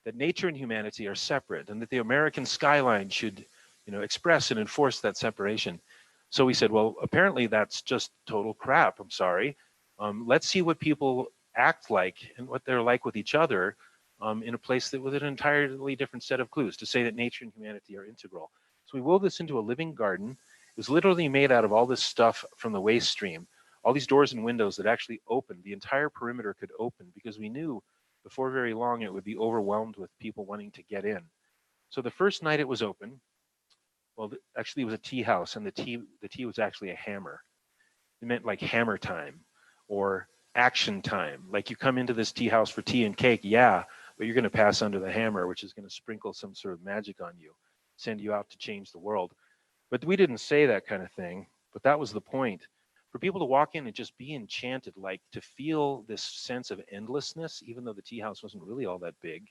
that nature and humanity are separate, and that the American skyline should, express and enforce that separation. So we said, well, apparently that's just total crap. I'm sorry. Let's see what people act like and what they're like with each other in a place with an entirely different set of clues to say that nature and humanity are integral. So we wove this into a living garden. It was literally made out of all this stuff from the waste stream, all these doors and windows that actually opened. The entire perimeter could open because we knew before very long it would be overwhelmed with people wanting to get in. So the first night it was open, well, actually it was a tea house, and the tea was actually a hammer. It meant like hammer time or action time. Like, you come into this tea house for tea and cake, yeah, but you're going to pass under the hammer, which is going to sprinkle some sort of magic on you, send you out to change the world. But we didn't say that kind of thing, but that was the point. For people to walk in and just be enchanted, like to feel this sense of endlessness, even though the tea house wasn't really all that big.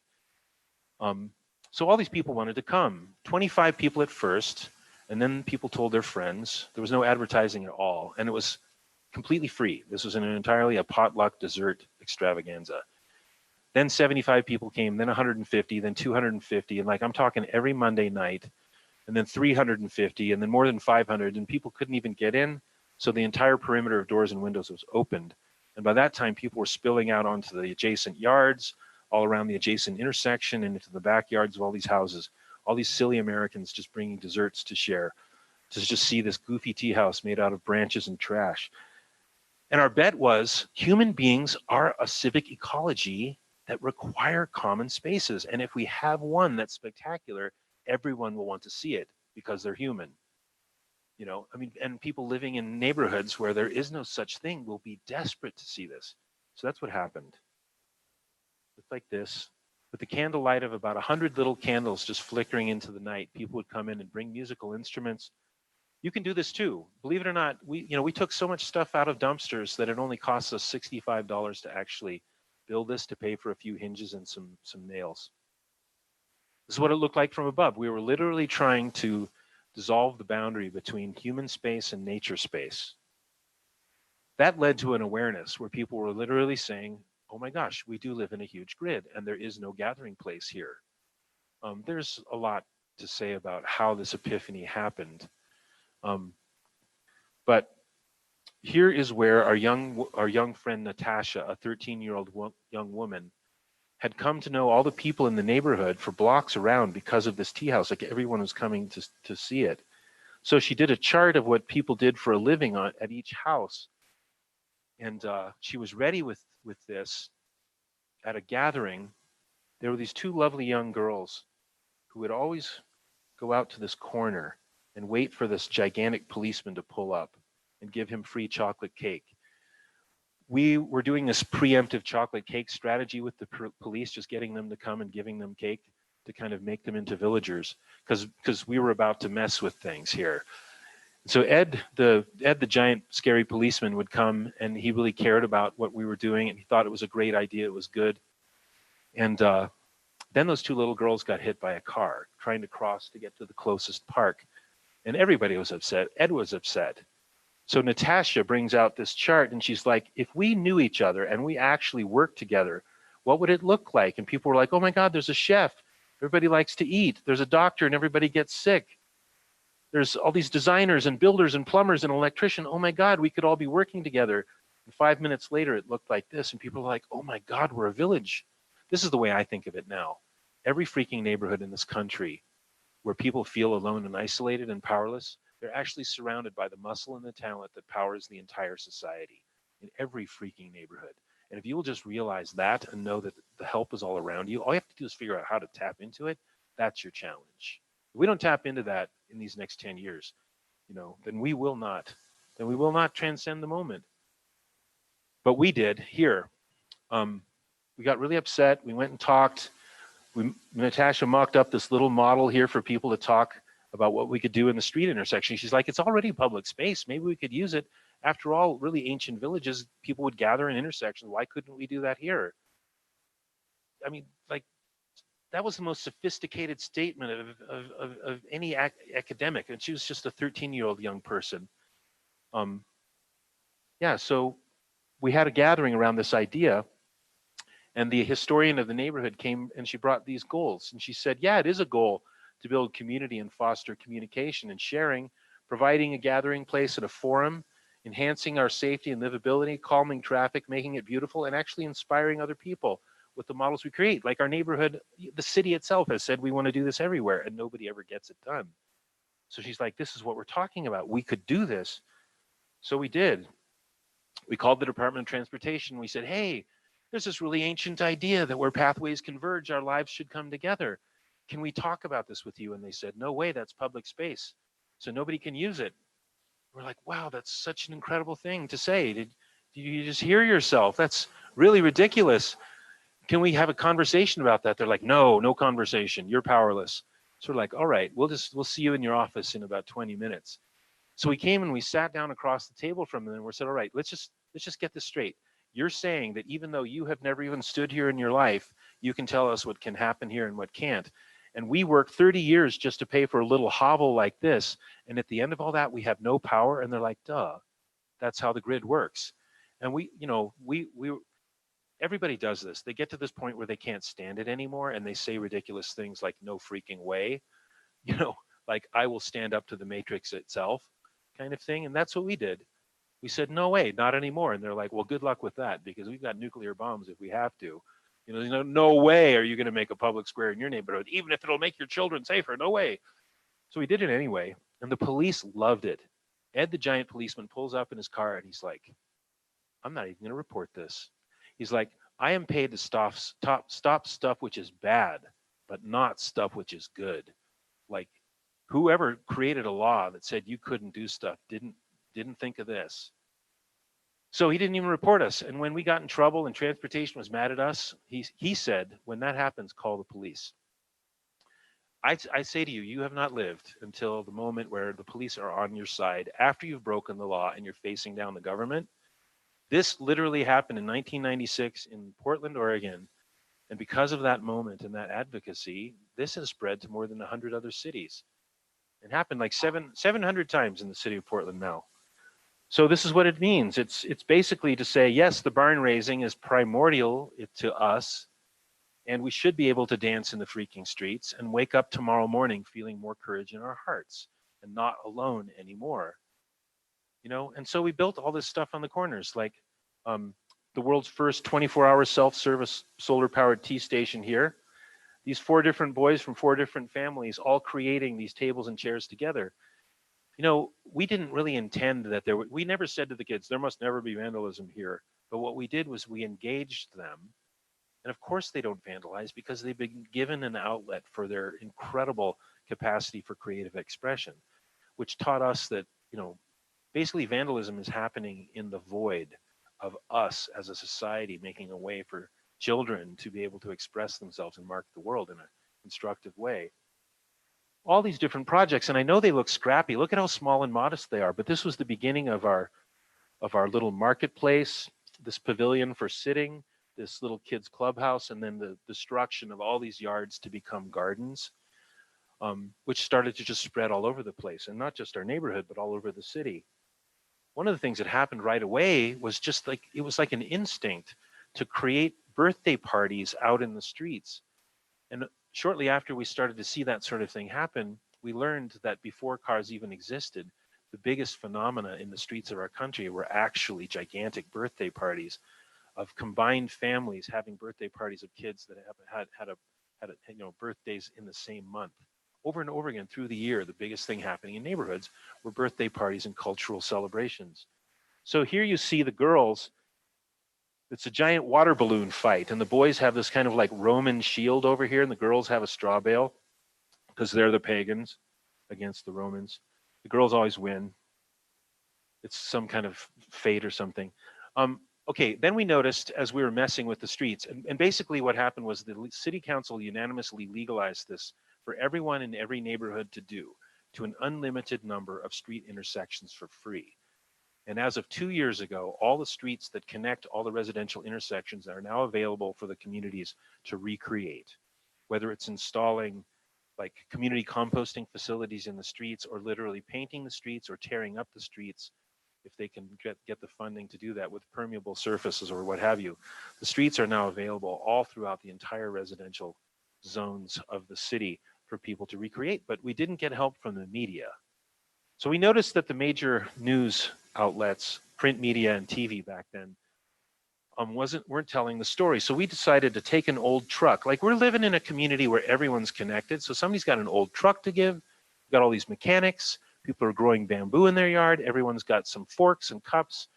So all these people wanted to come, 25 people at first, And then people told their friends. There was no advertising at all. And it was completely free. This was entirely a potluck dessert extravaganza. Then 75 people came, then 150, then 250. And like I'm talking every Monday night, and then 350, and then more than 500. And people couldn't even get in. So the entire perimeter of doors and windows was opened. And by that time, people were spilling out onto the adjacent yards, all around the adjacent intersection, and into the backyards of all these houses. All these silly Americans just bringing desserts to share, to just see this goofy tea house made out of branches and trash. And our bet was human beings are a civic ecology that require common spaces. And if we have one that's spectacular, everyone will want to see it because they're human. You know, I mean, and people living in neighborhoods where there is no such thing will be desperate to see this. So that's what happened. It's like this. With the candlelight of about 100 little candles just flickering into the night, people would come in and bring musical instruments. You can do this too. Believe it or not, we took so much stuff out of dumpsters that it only costs us $65 to actually build this, to pay for a few hinges and some nails. This is what it looked like from above. We were literally trying to dissolve the boundary between human space and nature space. That led to an awareness where people were literally saying, oh my gosh, we do live in a huge grid and there is no gathering place here. There's a lot to say about how this epiphany happened. But here is where our young friend Natasha, a 13-year-old young woman, had come to know all the people in the neighborhood for blocks around because of this tea house. Like everyone was coming to see it. So she did a chart of what people did for a living at each house. And she was ready with this at a gathering. There were these two lovely young girls who would always go out to this corner and wait for this gigantic policeman to pull up and give him free chocolate cake. We were doing this preemptive chocolate cake strategy with the police, just getting them to come and giving them cake to kind of make them into villagers, because we were about to mess with things here. So Ed, the giant scary policeman, would come, and he really cared about what we were doing, and he thought it was a great idea. It was good. And then those two little girls got hit by a car trying to cross to get to the closest park, and everybody was upset. Ed was upset. So Natasha brings out this chart, and she's like, if we knew each other and we actually worked together, what would it look like? And people were like, oh my God, there's a chef. Everybody likes to eat. There's a doctor and everybody gets sick. There's all these designers and builders and plumbers and electricians. Oh my God, we could all be working together. And 5 minutes later, it looked like this. And people were like, oh my God, we're a village. This is the way I think of it now. Every freaking neighborhood in this country where people feel alone and isolated and powerless, they're actually surrounded by the muscle and the talent that powers the entire society in every freaking neighborhood. And if you will just realize that and know that the help is all around you, all you have to do is figure out how to tap into it. That's your challenge. If we don't tap into that in these next 10 years, then we will not transcend the moment. But we did here. We got really upset. We went and talked. Natasha mocked up this little model here for people to talk about what we could do in the street intersection. She's like, it's already public space. Maybe we could use it. After all, really ancient villages, people would gather in intersections. Why couldn't we do that here? I mean, like, that was the most sophisticated statement of any academic. And she was just a 13-year-old young person. So we had a gathering around this idea. And the historian of the neighborhood came and she brought these goals. And she said, yeah, it is a goal to build community and foster communication and sharing, providing a gathering place at a forum, enhancing our safety and livability, calming traffic, making it beautiful, and actually inspiring other people with the models we create. Like our neighborhood, the city itself has said we want to do this everywhere, and nobody ever gets it done. So she's like, this is what we're talking about. We could do this. So we did. We called the Department of Transportation. We said, hey, there's this really ancient idea that where pathways converge, our lives should come together. Can we talk about this with you? And they said, no way, that's public space. So nobody can use it. We're like, wow, that's such an incredible thing to say. Did you just hear yourself? That's really ridiculous. Can we have a conversation about that? They're like, no conversation. You're powerless. So we're like, all right, we'll see you in your office in about 20 minutes. So we came and we sat down across the table from them and we said, all right, let's just get this straight. You're saying that even though you have never even stood here in your life, you can tell us what can happen here and what can't. And we worked 30 years just to pay for a little hovel like this. And at the end of all that, we have no power. And they're like, duh, that's how the grid works. And everybody does this. They get to this point where they can't stand it anymore. And they say ridiculous things like, no freaking way, you know, like I will stand up to the matrix itself kind of thing. And that's what we did. We said, no way, not anymore. And they're like, well, good luck with that, because we've got nuclear bombs if we have to. No way are you going to make a public square in your neighborhood, even if it'll make your children safer. No way. So we did it anyway. And the police loved it. Ed, the giant policeman, pulls up in his car and he's like, I'm not even going to report this. He's like, I am paid to stop stuff which is bad, but not stuff which is good. Like, whoever created a law that said you couldn't do stuff didn't think of this. So he didn't even report us. And when we got in trouble and transportation was mad at us, he said, when that happens, call the police. I say to you, you have not lived until the moment where the police are on your side after you've broken the law and you're facing down the government. This literally happened in 1996 in Portland, Oregon. And because of that moment and that advocacy, this has spread to more than 100 other cities. It happened like 700 times in the city of Portland now. So this is what it means. It's basically to say, yes, the barn raising is primordial to us, and we should be able to dance in the freaking streets and wake up tomorrow morning feeling more courage in our hearts and not alone anymore. And so we built all this stuff on the corners, like the world's first 24-hour self-service solar-powered tea station here. These 4 different boys from 4 different families all creating these tables and chairs together. We didn't really intend that we never said to the kids, there must never be vandalism here. But what we did was we engaged them. And of course they don't vandalize because they've been given an outlet for their incredible capacity for creative expression, which taught us that, basically vandalism is happening in the void of us as a society making a way for children to be able to express themselves and mark the world in a constructive way. All these different projects, and I know they look scrappy. Look at how small and modest they are, but this was the beginning of our little marketplace, this pavilion for sitting, this little kids clubhouse, and then the destruction of all these yards to become gardens, which started to just spread all over the place, and not just our neighborhood, but all over the city. One of the things that happened right away was just like, it was like an instinct to create birthday parties out in the streets. And shortly after we started to see that sort of thing happen, we learned that before cars even existed, the biggest phenomena in the streets of our country were actually gigantic birthday parties of combined families having birthday parties of kids that had birthdays in the same month. Over and over again through the year, the biggest thing happening in neighborhoods were birthday parties and cultural celebrations. So here you see the girls. It's a giant water balloon fight, and the boys have this kind of like Roman shield over here, and the girls have a straw bale because they're the pagans against the Romans. The girls always win. It's some kind of fate or something. Okay, then we noticed as we were messing with the streets, and basically what happened was the city council unanimously legalized this for everyone in every neighborhood to do, to an unlimited number of street intersections for free. And as of 2 years ago, all the streets that connect all the residential intersections are now available for the communities to recreate, whether it's installing like community composting facilities in the streets, or literally painting the streets or tearing up the streets if they can get the funding to do that with permeable surfaces or what have you. The streets are now available all throughout the entire residential zones of the city for people to recreate, but we didn't get help from the media. So we noticed that the major news outlets, print media and TV back then, weren't telling the story. So we decided to take an old truck. Like, we're living in a community where everyone's connected. So somebody's got an old truck to give. We've got all these mechanics. People are growing bamboo in their yard. Everyone's got some forks and cups.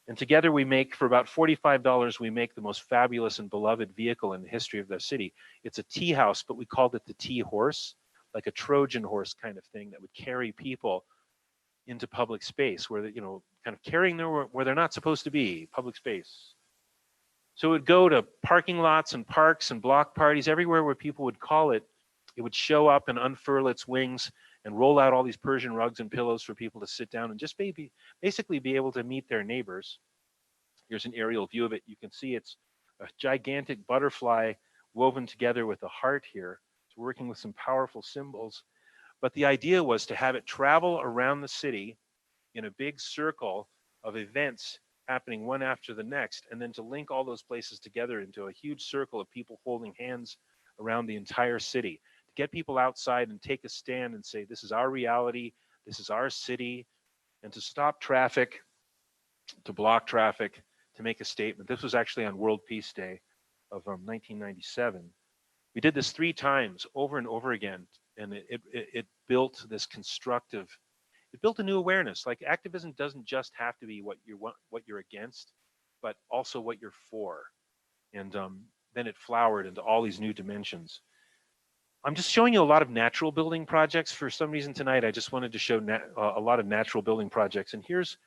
And together we make, for about $45, we make the most fabulous and beloved vehicle in the history of the city. It's a tea house, but we called it the tea horse, like a Trojan horse kind of thing that would carry people into public space where, kind of carrying them where they're not supposed to be, public space. So it would go to parking lots and parks and block parties, everywhere where people would call it. It would show up and unfurl its wings and roll out all these Persian rugs and pillows for people to sit down and just basically be able to meet their neighbors. Here's an aerial view of it. You can see it's a gigantic butterfly woven together with a heart here. So we're working with some powerful symbols. But the idea was to have it travel around the city in a big circle of events happening one after the next, and then to link all those places together into a huge circle of people holding hands around the entire city, to get people outside and take a stand and say, this is our reality, this is our city, and to stop traffic, to block traffic, to make a statement. This was actually on World Peace Day of 1997. We did this 3 times over and over again, and it built this constructive, it built a new awareness. Like, activism doesn't just have to be what you want, what you're against, but also what you're for. And then it flowered into all these new dimensions. I'm just showing you a lot of natural building projects. For some reason tonight, I just wanted to show a lot of natural building projects. And here's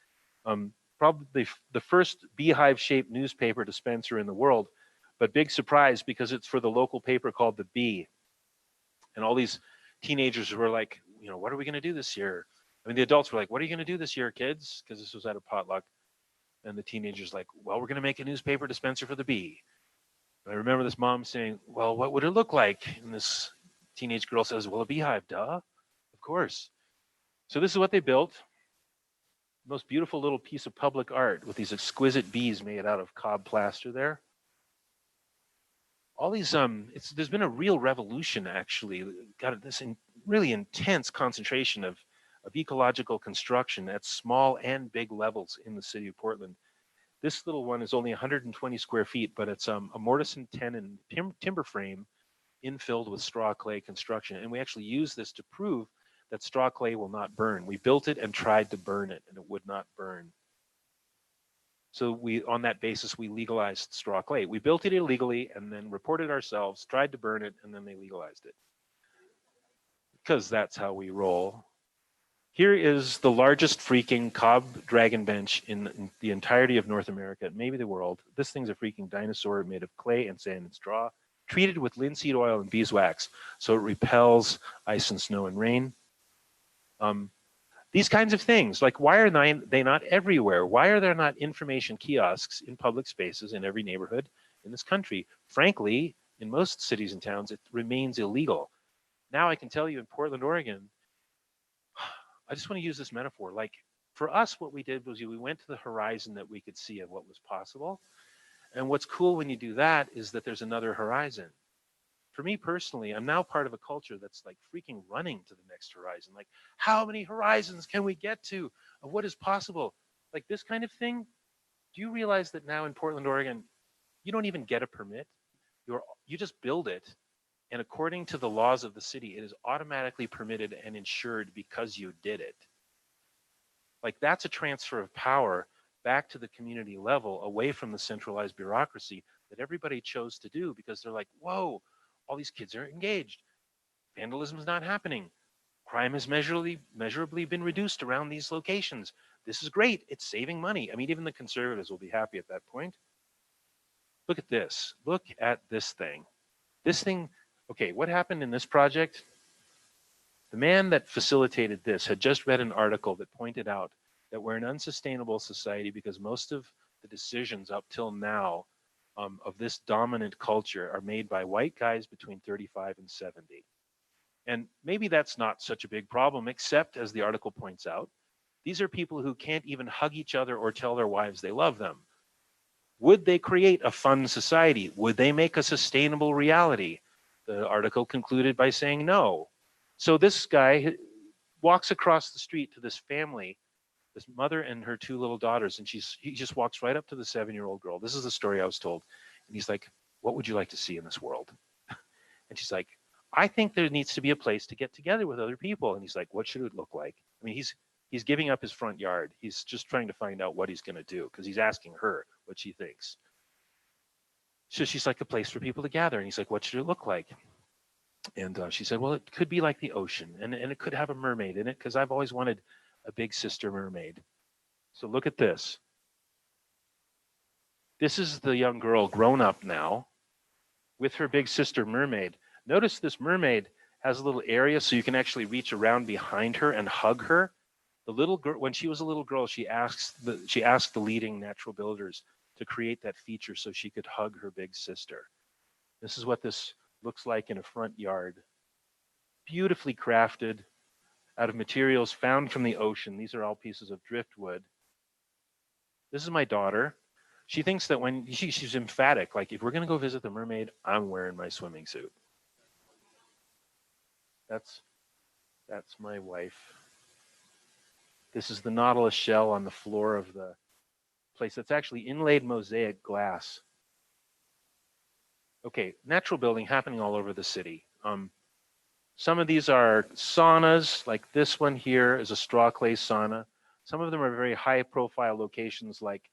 probably the first beehive-shaped newspaper dispenser in the world, but big surprise because it's for the local paper called The Bee. And all these teenagers were like, you know, what are we going to do this year? I mean, the adults were like, what are you going to do this year, kids? Because this was at a potluck. And the teenagers like, well, we're going to make a newspaper dispenser for The Bee. And I remember this mom saying, well, what would it look like? And this teenage girl says, well, a beehive, duh, of course. So this is what they built. Most beautiful little piece of public art with these exquisite bees made out of cob plaster there. All these, there's been a real revolution actually. Got this really intense concentration of ecological construction at small and big levels in the city of Portland. This little one is only 120 square feet, but it's a mortise and tenon timber frame infilled with straw clay construction. And we actually use this to prove that straw clay will not burn. We built it and tried to burn it, and it would not burn. So on that basis, we legalized straw clay. We built it illegally and then reported ourselves, tried to burn it, and then they legalized it. Because that's how we roll. Here is the largest freaking cob dragon bench in the entirety of North America, maybe the world. This thing's a freaking dinosaur made of clay and sand and straw, treated with linseed oil and beeswax, so it repels ice and snow and rain. These kinds of things, like why are they not everywhere? Why are there not information kiosks in public spaces in every neighborhood in this country? Frankly, in most cities and towns, it remains illegal. Now I can tell you in Portland, Oregon, I just want to use this metaphor. Like, for us, what we did was we went to the horizon that we could see of what was possible. And what's cool when you do that is that there's another horizon. For me personally, I'm now part of a culture that's like freaking running to the next horizon. Like, how many horizons can we get to of what is possible? Like this kind of thing. Do you realize that now in Portland, Oregon, you don't even get a permit? You just build it. And according to the laws of the city, it is automatically permitted and insured because you did it. Like, that's a transfer of power back to the community level, away from the centralized bureaucracy that everybody chose to do because they're like, whoa, all these kids are engaged. Vandalism is not happening. Crime has measurably been reduced around these locations. This is great. It's saving money. I mean, even the conservatives will be happy at that point. Look at this. Look at this thing. This thing, okay, what happened in this project? The man that facilitated this had just read an article that pointed out that we're an unsustainable society because most of the decisions up till now of this dominant culture are made by white guys between 35 and 70. And maybe that's not such a big problem, except, as the article points out, these are people who can't even hug each other or tell their wives they love them. Would they create a fun society? Would they make a sustainable reality? The article concluded by saying no. So this guy walks across the street to this family, this mother and her 2 little daughters, and he just walks right up to the 7-year-old girl. This is the story I was told. And he's like, what would you like to see in this world? And she's like, I think there needs to be a place to get together with other people. And he's like, what should it look like? I mean, he's giving up his front yard. He's just trying to find out what he's going to do because he's asking her what she thinks. So she's like, a place for people to gather. And he's like, what should it look like? And she said, well, it could be like the ocean, and it could have a mermaid in it because I've always wanted a big sister mermaid. So look at this. This is the young girl grown up now with her big sister mermaid. Notice this mermaid has a little area so you can actually reach around behind her and hug her. The little girl, when she was a little girl, she asked the leading natural builders to create that feature so she could hug her big sister. This is what this looks like in a front yard beautifully crafted out of materials found from the ocean. These are all pieces of driftwood. This is my daughter. She thinks that when she's emphatic, like if we're going to go visit the mermaid, I'm wearing my swimming suit. That's my wife. This is the nautilus shell on the floor of the place. That's actually inlaid mosaic glass. Okay, natural building happening all over the city. Some of these are saunas, like this one here is a straw clay sauna. Some of them are very high profile locations like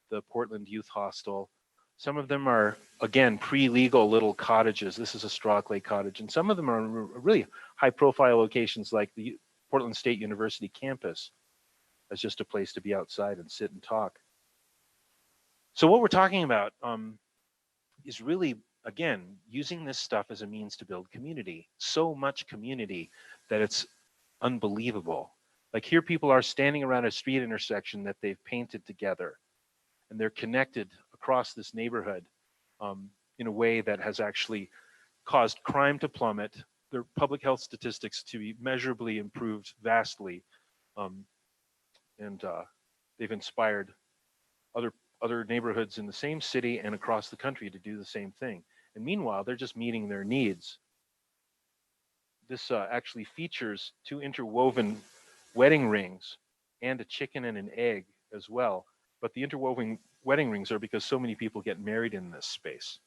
the Portland Youth Hostel. Some of them are, again, pre-legal little cottages. This is a straw clay cottage. And some of them are really high profile locations like the Portland State University campus as just a place to be outside and sit and talk. So what we're talking about is really, again, using this stuff as a means to build community. So much community that it's unbelievable. Like here people are standing around a street intersection that they've painted together, and they're connected across this neighborhood in a way that has actually caused crime to plummet, their public health statistics to be measurably improved vastly, and they've inspired other neighborhoods in the same city and across the country to do the same thing. And meanwhile, they're just meeting their needs. This actually features 2 interwoven wedding rings and a chicken and an egg as well. But the interwoven wedding rings are because so many people get married in this space.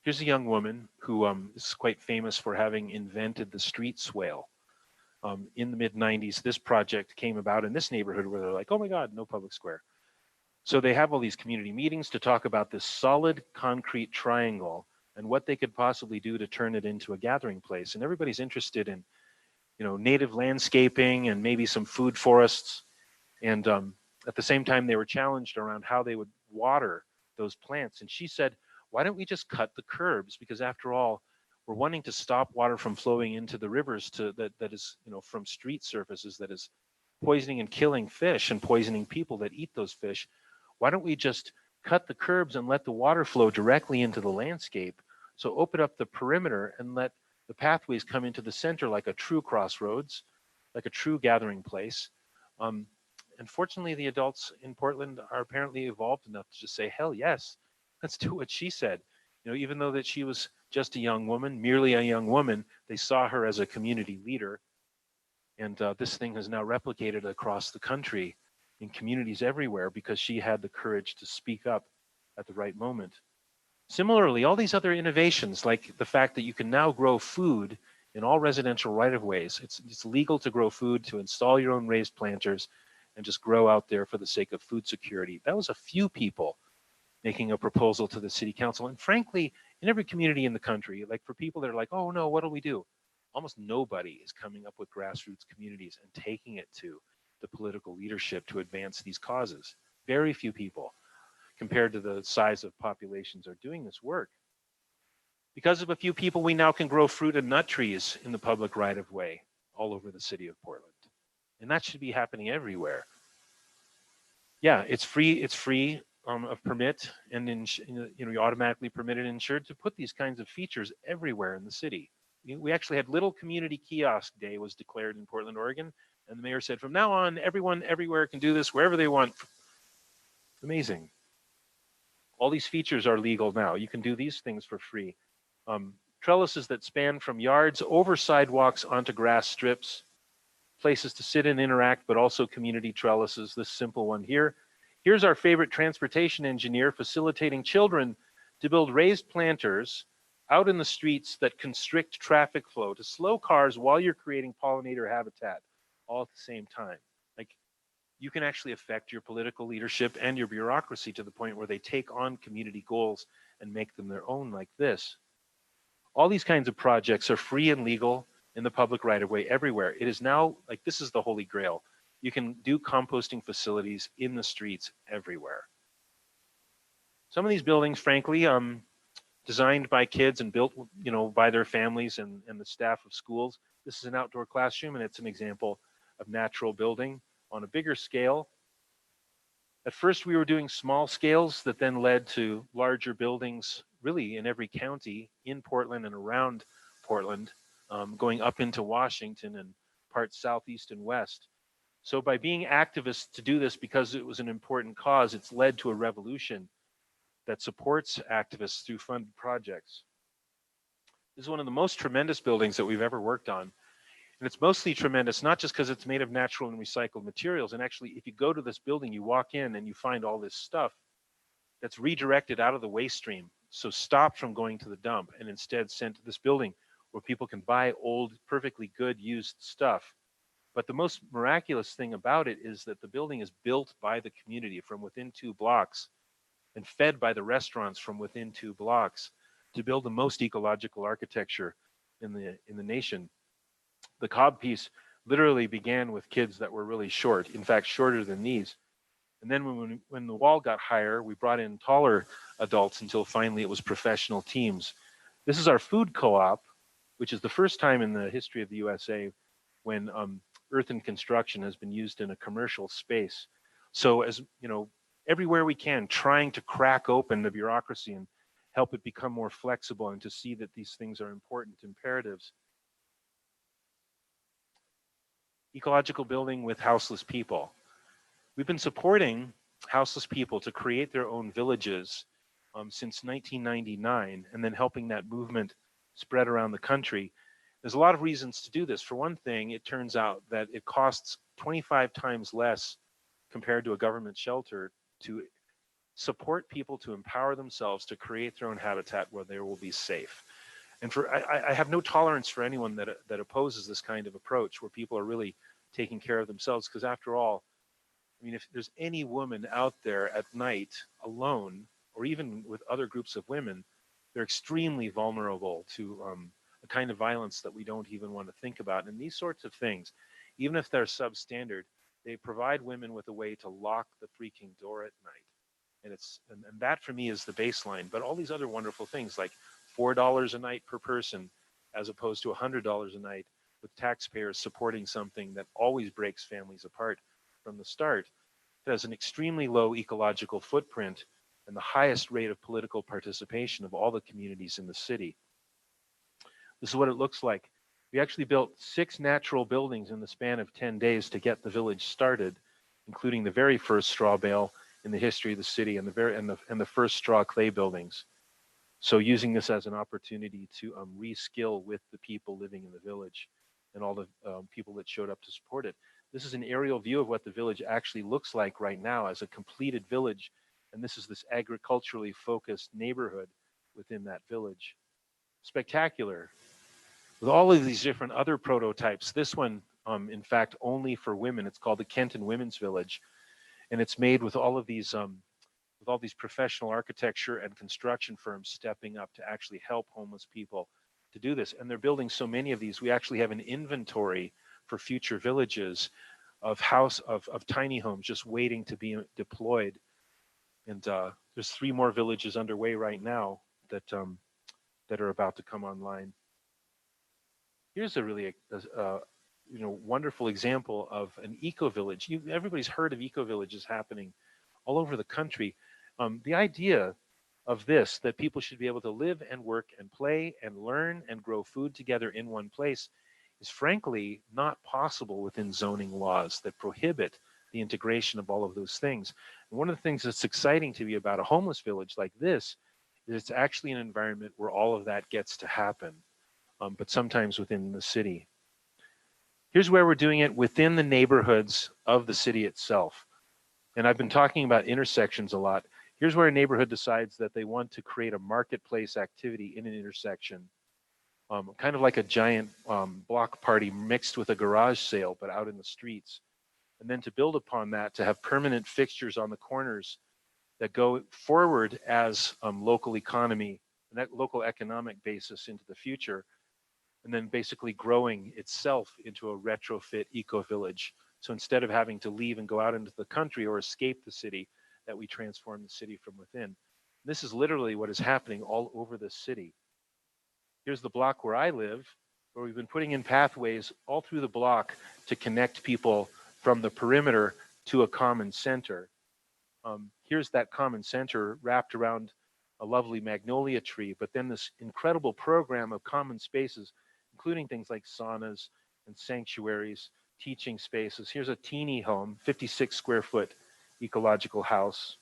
Here's a young woman who is quite famous for having invented the street swale. In the mid-90s, this project came about in this neighborhood where they're like, oh my God, no public square. So they have all these community meetings to talk about this solid concrete triangle and what they could possibly do to turn it into a gathering place. And everybody's interested in, native landscaping and maybe some food forests. And at the same time, they were challenged around how they would water those plants. And she said, why don't we just cut the curbs? Because after all, we're wanting to stop water from flowing into the rivers that is, from street surfaces that is poisoning and killing fish and poisoning people that eat those fish. Why don't we just cut the curbs and let the water flow directly into the landscape? So open up the perimeter and let the pathways come into the center like a true crossroads, like a true gathering place. And fortunately, the adults in Portland are apparently evolved enough to just say, hell yes, let's do what she said. Even though that she was just a young woman, merely a young woman, they saw her as a community leader. And this thing has now replicated across the country in communities everywhere because she had the courage to speak up at the right moment. Similarly, all these other innovations, like the fact that you can now grow food in all residential right-of-ways. It's legal to grow food, to install your own raised planters, and just grow out there for the sake of food security. That was a few people making a proposal to the city council. And frankly, in every community in the country, like for people that are like, oh no, what do we do? Almost nobody is coming up with grassroots communities and taking it to the political leadership to advance these causes. Very few people, compared to the size of populations, are doing this work. Because of a few people, we now can grow fruit and nut trees in the public right-of-way all over the city of Portland. And that should be happening everywhere. Yeah, it's free of permit, and you automatically permitted and insured to put these kinds of features everywhere in the city. We actually had Little Community Kiosk Day was declared in Portland, Oregon, and the mayor said, from now on, everyone everywhere can do this wherever they want. Amazing. All these features are legal now. You can do these things for free. Trellises that span from yards over sidewalks onto grass strips, places to sit and interact, but also community trellises, this simple one here. Here's our favorite transportation engineer facilitating children to build raised planters out in the streets that constrict traffic flow to slow cars while you're creating pollinator habitat all at the same time. Like, you can actually affect your political leadership and your bureaucracy to the point where they take on community goals and make them their own, like this. All these kinds of projects are free and legal in the public right-of-way everywhere. It is now, like, this is the holy grail. You can do composting facilities in the streets everywhere. Some of these buildings, frankly, designed by kids and built, by their families and the staff of schools. This is an outdoor classroom, and it's an example of natural building on a bigger scale. At first, we were doing small scales that then led to larger buildings, really in every county in Portland and around Portland, going up into Washington and parts southeast and west. So by being activists to do this because it was an important cause, it's led to a revolution that supports activists through funded projects. This is one of the most tremendous buildings that we've ever worked on. And it's mostly tremendous, not just because it's made of natural and recycled materials. And actually, if you go to this building, you walk in and you find all this stuff that's redirected out of the waste stream. So stopped from going to the dump and instead sent to this building where people can buy old, perfectly good used stuff. But the most miraculous thing about it is that the building is built by the community from within 2 blocks and fed by the restaurants from within 2 blocks to build the most ecological architecture in the nation. The Cobb piece literally began with kids that were really short, in fact, shorter than these. And then when the wall got higher, we brought in taller adults until finally it was professional teams. This is our food co-op, which is the first time in the history of the USA when earthen construction has been used in a commercial space. So as you know, everywhere we can, trying to crack open the bureaucracy and help it become more flexible and to see that these things are important imperatives. Ecological building with houseless people. We've been supporting houseless people to create their own villages since 1999, and then helping that movement spread around the country. There's a lot of reasons to do this. For one thing, it turns out that it costs 25 times less compared to a government shelter to support people to empower themselves to create their own habitat where they will be safe. And I have no tolerance for anyone that opposes this kind of approach where people are really taking care of themselves, because after all, I mean, if there's any woman out there at night alone, or even with other groups of women, they're extremely vulnerable to a kind of violence that we don't even want to think about. And these sorts of things, even if they're substandard, they provide women with a way to lock the freaking door at night. And and that for me is the baseline. But all these other wonderful things like $4 a night per person, as opposed to $100 a night, with taxpayers supporting something that always breaks families apart from the start. It has an extremely low ecological footprint and the highest rate of political participation of all the communities in the city. This is what it looks like. We actually built 6 natural buildings in the span of 10 days to get the village started, including the very first straw bale in the history of the city and the first straw clay buildings. So using this as an opportunity to reskill with the people living in the village and all the people that showed up to support it. This is an aerial view of what the village actually looks like right now as a completed village. And this is this agriculturally focused neighborhood within that village. Spectacular. With all of these different other prototypes, this one, in fact, only for women. It's called the Kenton Women's Village. And it's made with all these professional architecture and construction firms stepping up to actually help homeless people to do this. And they're building so many of these. We actually have an inventory for future villages of tiny homes just waiting to be deployed. And there's 3 more villages underway right now that are about to come online. Here's a really wonderful example of an eco-village. Everybody's heard of eco-villages happening all over the country. The idea of this, that people should be able to live and work and play and learn and grow food together in one place, is frankly not possible within zoning laws that prohibit the integration of all of those things. And one of the things that's exciting to me about a homeless village like this is it's actually an environment where all of that gets to happen, but sometimes within the city. Here's where we're doing it within the neighborhoods of the city itself. And I've been talking about intersections a lot. Here's where a neighborhood decides that they want to create a marketplace activity in an intersection, kind of like a giant block party mixed with a garage sale, but out in the streets. And then to build upon that, to have permanent fixtures on the corners that go forward as local economy and that local economic basis into the future, and then basically growing itself into a retrofit eco-village. So instead of having to leave and go out into the country or escape the city, that we transform the city from within. This is literally what is happening all over the city. Here's the block where I live, where we've been putting in pathways all through the block to connect people from the perimeter to a common center. Here's that common center wrapped around a lovely magnolia tree, but then this incredible program of common spaces, including things like saunas and sanctuaries, teaching spaces. Here's a teeny home, 56 square foot ecological house.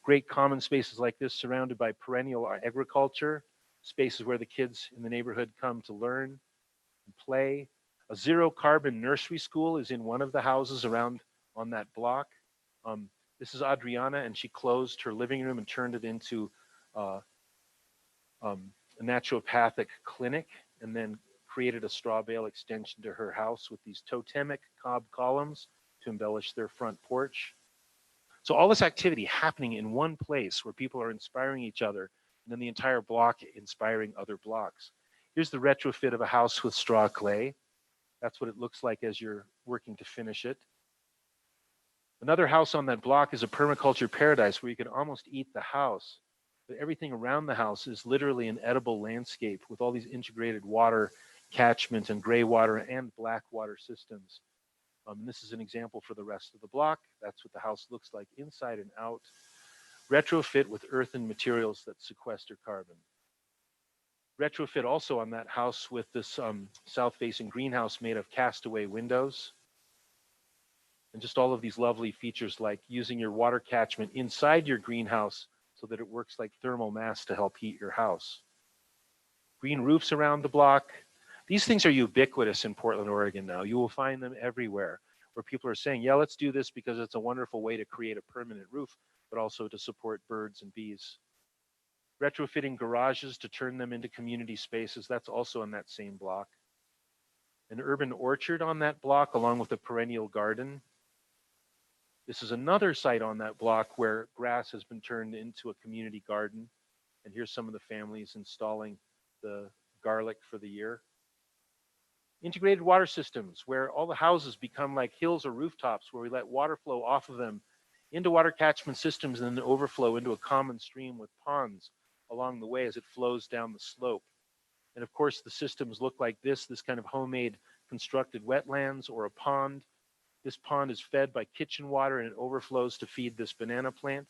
Great common spaces like this surrounded by perennial agriculture, spaces where the kids in the neighborhood come to learn and play. A zero carbon nursery school is in one of the houses around on that block. Um, this is Adriana, and she closed her living room and turned it into uh, a naturopathic clinic, and then created a straw bale extension to her house with these totemic cob columns to embellish their front porch. So all this activity happening in one place where people are inspiring each other, and then the entire block inspiring other blocks. Here's the retrofit of a house with straw clay. That's what it looks like as you're working to finish it. Another house on that block is a permaculture paradise where you can almost eat the house, but everything around the house is literally an edible landscape with all these integrated water catchment and gray water and black water systems. And this is an example for the rest of the block. That's what the house looks like inside and out. Retrofit with earthen materials that sequester carbon. Retrofit also on that house with this south-facing greenhouse made of castaway windows. And just all of these lovely features like using your water catchment inside your greenhouse so that it works like thermal mass to help heat your house. Green roofs around the block. These things are ubiquitous in Portland, Oregon now. You will find them everywhere where people are saying, yeah, let's do this because it's a wonderful way to create a permanent roof, but also to support birds and bees. Retrofitting garages to turn them into community spaces, that's also on that same block. An urban orchard on that block along with a perennial garden. This is another site on that block where grass has been turned into a community garden. And here's some of the families installing the garlic for the year. Integrated water systems where all the houses become like hills or rooftops where we let water flow off of them into water catchment systems and then overflow into a common stream with ponds along the way as it flows down the slope. And of course, the systems look like this kind of homemade constructed wetlands or a pond. This pond is fed by kitchen water and it overflows to feed this banana plant.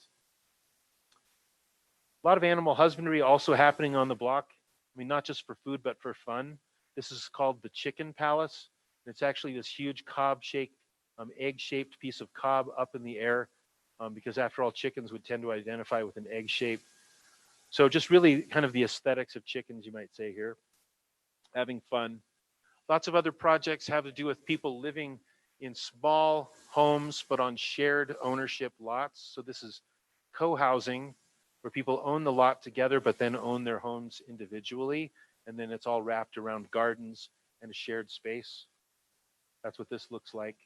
A lot of animal husbandry also happening on the block. I mean, not just for food, but for fun. This is called the Chicken Palace. It's actually this huge cob-shaped, egg-shaped piece of cob up in the air, because after all, chickens would tend to identify with an egg shape. So just really kind of the aesthetics of chickens, you might say here. Having fun. Lots of other projects have to do with people living in small homes, but on shared ownership lots. So this is co-housing, where people own the lot together, but then own their homes individually. And then it's all wrapped around gardens and a shared space. That's what this looks like.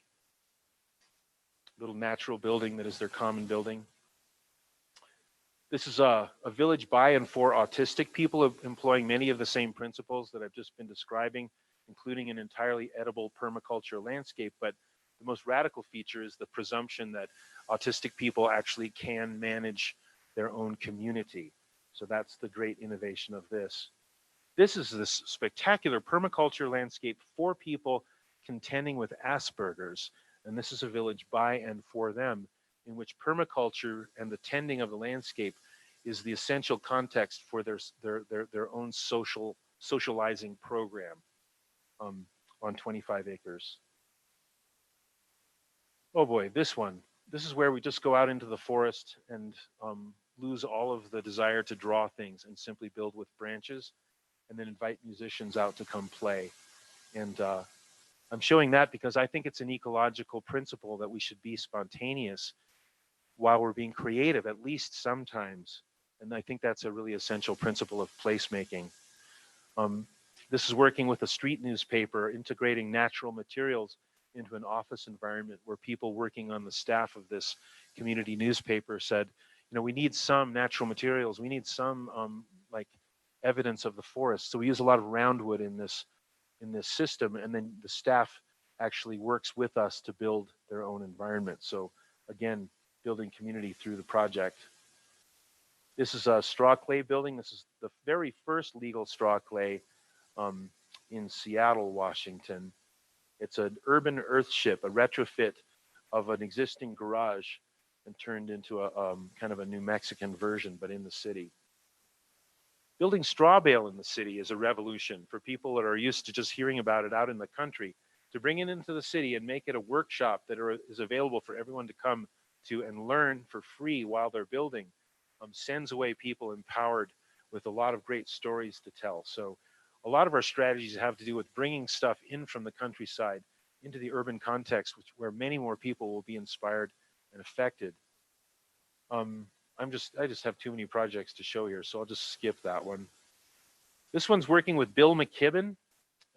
Little natural building that is their common building. This is a village by and for autistic people, employing many of the same principles that I've just been describing, including an entirely edible permaculture landscape. But the most radical feature is the presumption that autistic people actually can manage their own community. So that's the great innovation of this. This is this spectacular permaculture landscape for people contending with Asperger's. And this is a village by and for them, in which permaculture and the tending of the landscape is the essential context for their own socializing program on 25 acres. Oh boy, this one. This is where we just go out into the forest and lose all of the desire to draw things and simply build with branches and then invite musicians out to come play. And I'm showing that because I think it's an ecological principle that we should be spontaneous while we're being creative, at least sometimes. And I think that's a really essential principle of placemaking. This is working with a street newspaper, integrating natural materials into an office environment where people working on the staff of this community newspaper said, you know, we need some natural materials. We need some like evidence of the forest. So we use a lot of roundwood in this system, and then the staff actually works with us to build their own environment. So again, building community through the project. This is a straw clay building. This is the very first legal straw clay in Seattle, Washington. It's an urban earthship, a retrofit of an existing garage. and turned into a kind of a New Mexican version, but in the city. Building straw bale in the city is a revolution for people that are used to just hearing about it out in the country, to bring it into the city and make it a workshop that is available for everyone to come to and learn for free while they're building, sends away people empowered with a lot of great stories to tell. So a lot of our strategies have to do with bringing stuff in from the countryside into the urban context, where many more people will be inspired and affected. I just have too many projects to show here, so I'll just skip that one. This one's working with Bill McKibben,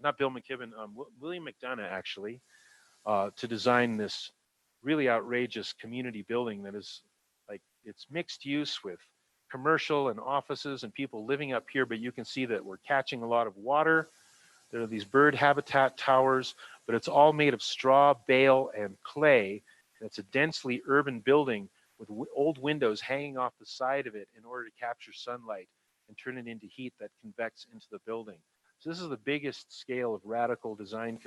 not Bill McKibben, William McDonough actually, to design this really outrageous community building that is like, it's mixed use with commercial and offices and people living up here, but you can see that we're catching a lot of water. There are these bird habitat towers, but it's all made of straw, bale, and clay. And it's a densely urban building with old windows hanging off the side of it in order to capture sunlight and turn it into heat that convects into the building. So this is the biggest scale of radical design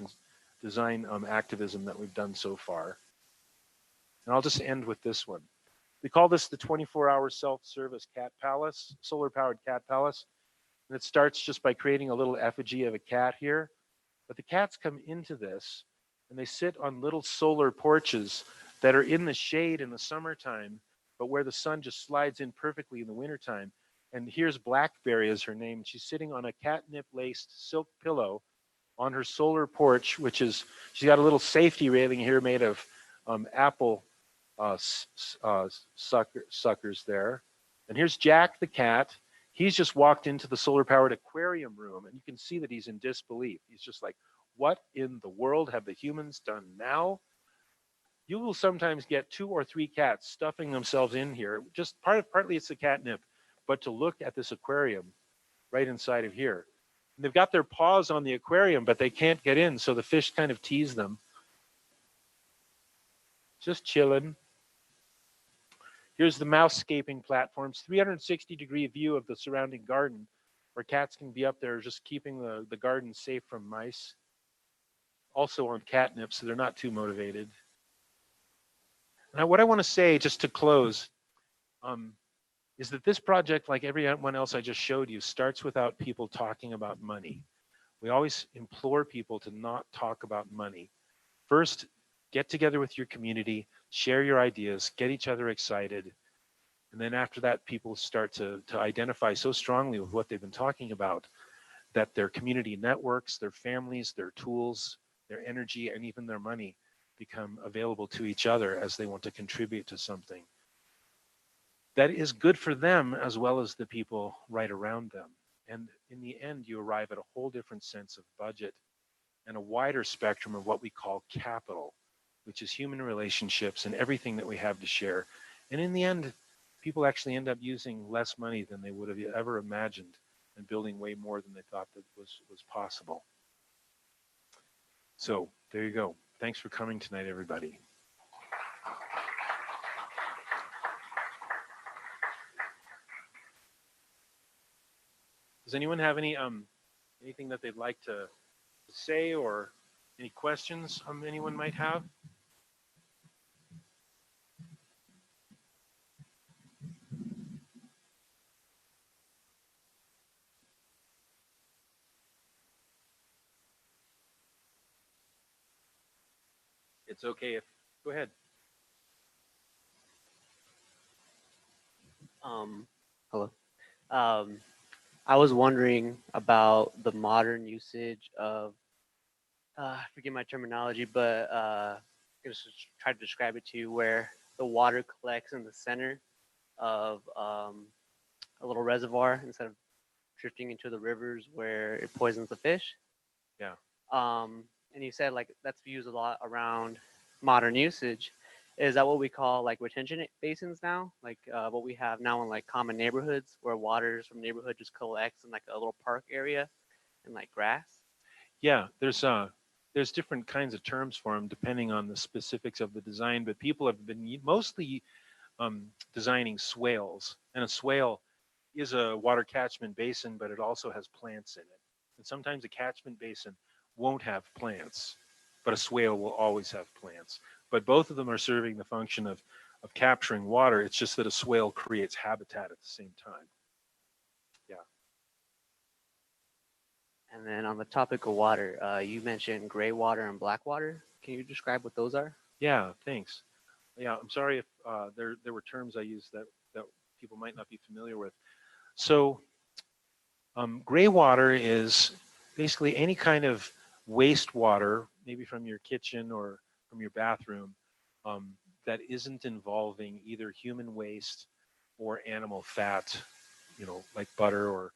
activism that we've done so far. And I'll just end with this one. We call this the 24-hour self-service cat palace, solar-powered cat palace. And it starts just by creating a little effigy of a cat here. But the cats come into this and they sit on little solar porches that are in the shade in the summertime, but where the sun just slides in perfectly in the wintertime. And here's Blackberry is her name. She's sitting on a catnip-laced silk pillow on her solar porch, which is, she's got a little safety railing here made of apple suckers there. And here's Jack the cat. He's just walked into the solar-powered aquarium room, and you can see that he's in disbelief. He's just like, what in the world have the humans done now? You will sometimes get 2 or 3 cats stuffing themselves in here. Just partly it's the catnip, but to look at this aquarium right inside of here. And they've got their paws on the aquarium, but they can't get in, so the fish kind of tease them. Just chilling. Here's the mousescaping platforms, 360-degree view of the surrounding garden, where cats can be up there just keeping the garden safe from mice. Also on catnip, so they're not too motivated. Now, what I want to say, just to close, is that this project, like everyone else I just showed you, starts without people talking about money. We always implore people to not talk about money. First, get together with your community, share your ideas, get each other excited. And then after that, people start to identify so strongly with what they've been talking about that their community networks, their families, their tools, their energy, and even their money become available to each other as they want to contribute to something that is good for them as well as the people right around them. And in the end, you arrive at a whole different sense of budget and a wider spectrum of what we call capital, which is human relationships and everything that we have to share. And in the end, people actually end up using less money than they would have ever imagined and building way more than they thought that was possible. So there you go. Thanks for coming tonight, everybody. Does anyone have any anything that they'd like to say, or any questions anyone might have? It's okay if, go ahead. Hello. I was wondering about the modern usage of, I forget my terminology, but I just try to describe it to you, where the water collects in the center of a little reservoir instead of drifting into the rivers where it poisons the fish. Yeah. And you said like that's used a lot around modern usage. Is that what we call like retention basins now? Like what we have now in like common neighborhoods where waters from neighborhood just collects in like a little park area and like grass? Yeah, there's different kinds of terms for them depending on the specifics of the design, but people have been mostly designing swales, and a swale is a water catchment basin, but it also has plants in it. And sometimes a catchment basin won't have plants, but a swale will always have plants. But both of them are serving the function of of capturing water. It's just that a swale creates habitat at the same time. And then on the topic of water, you mentioned gray water and black water. Can you describe what those are? Yeah, thanks. Yeah, I'm sorry if there were terms I used that people might not be familiar with. So gray water is basically any kind of wastewater, maybe from your kitchen or from your bathroom, um, that isn't involving either human waste or animal fat, like butter or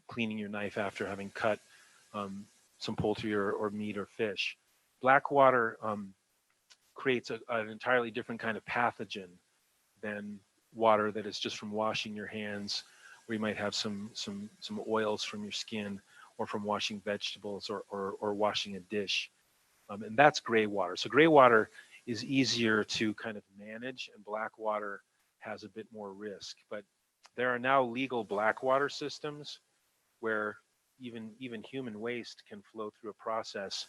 cleaning your knife after having cut some poultry or meat or fish. Black water creates an entirely different kind of pathogen than water that is just from washing your hands, where you might have some oils from your skin, or from washing vegetables or washing a dish. And that's gray water. So gray water is easier to kind of manage, and black water has a bit more risk. But there are now legal black water systems where even human waste can flow through a process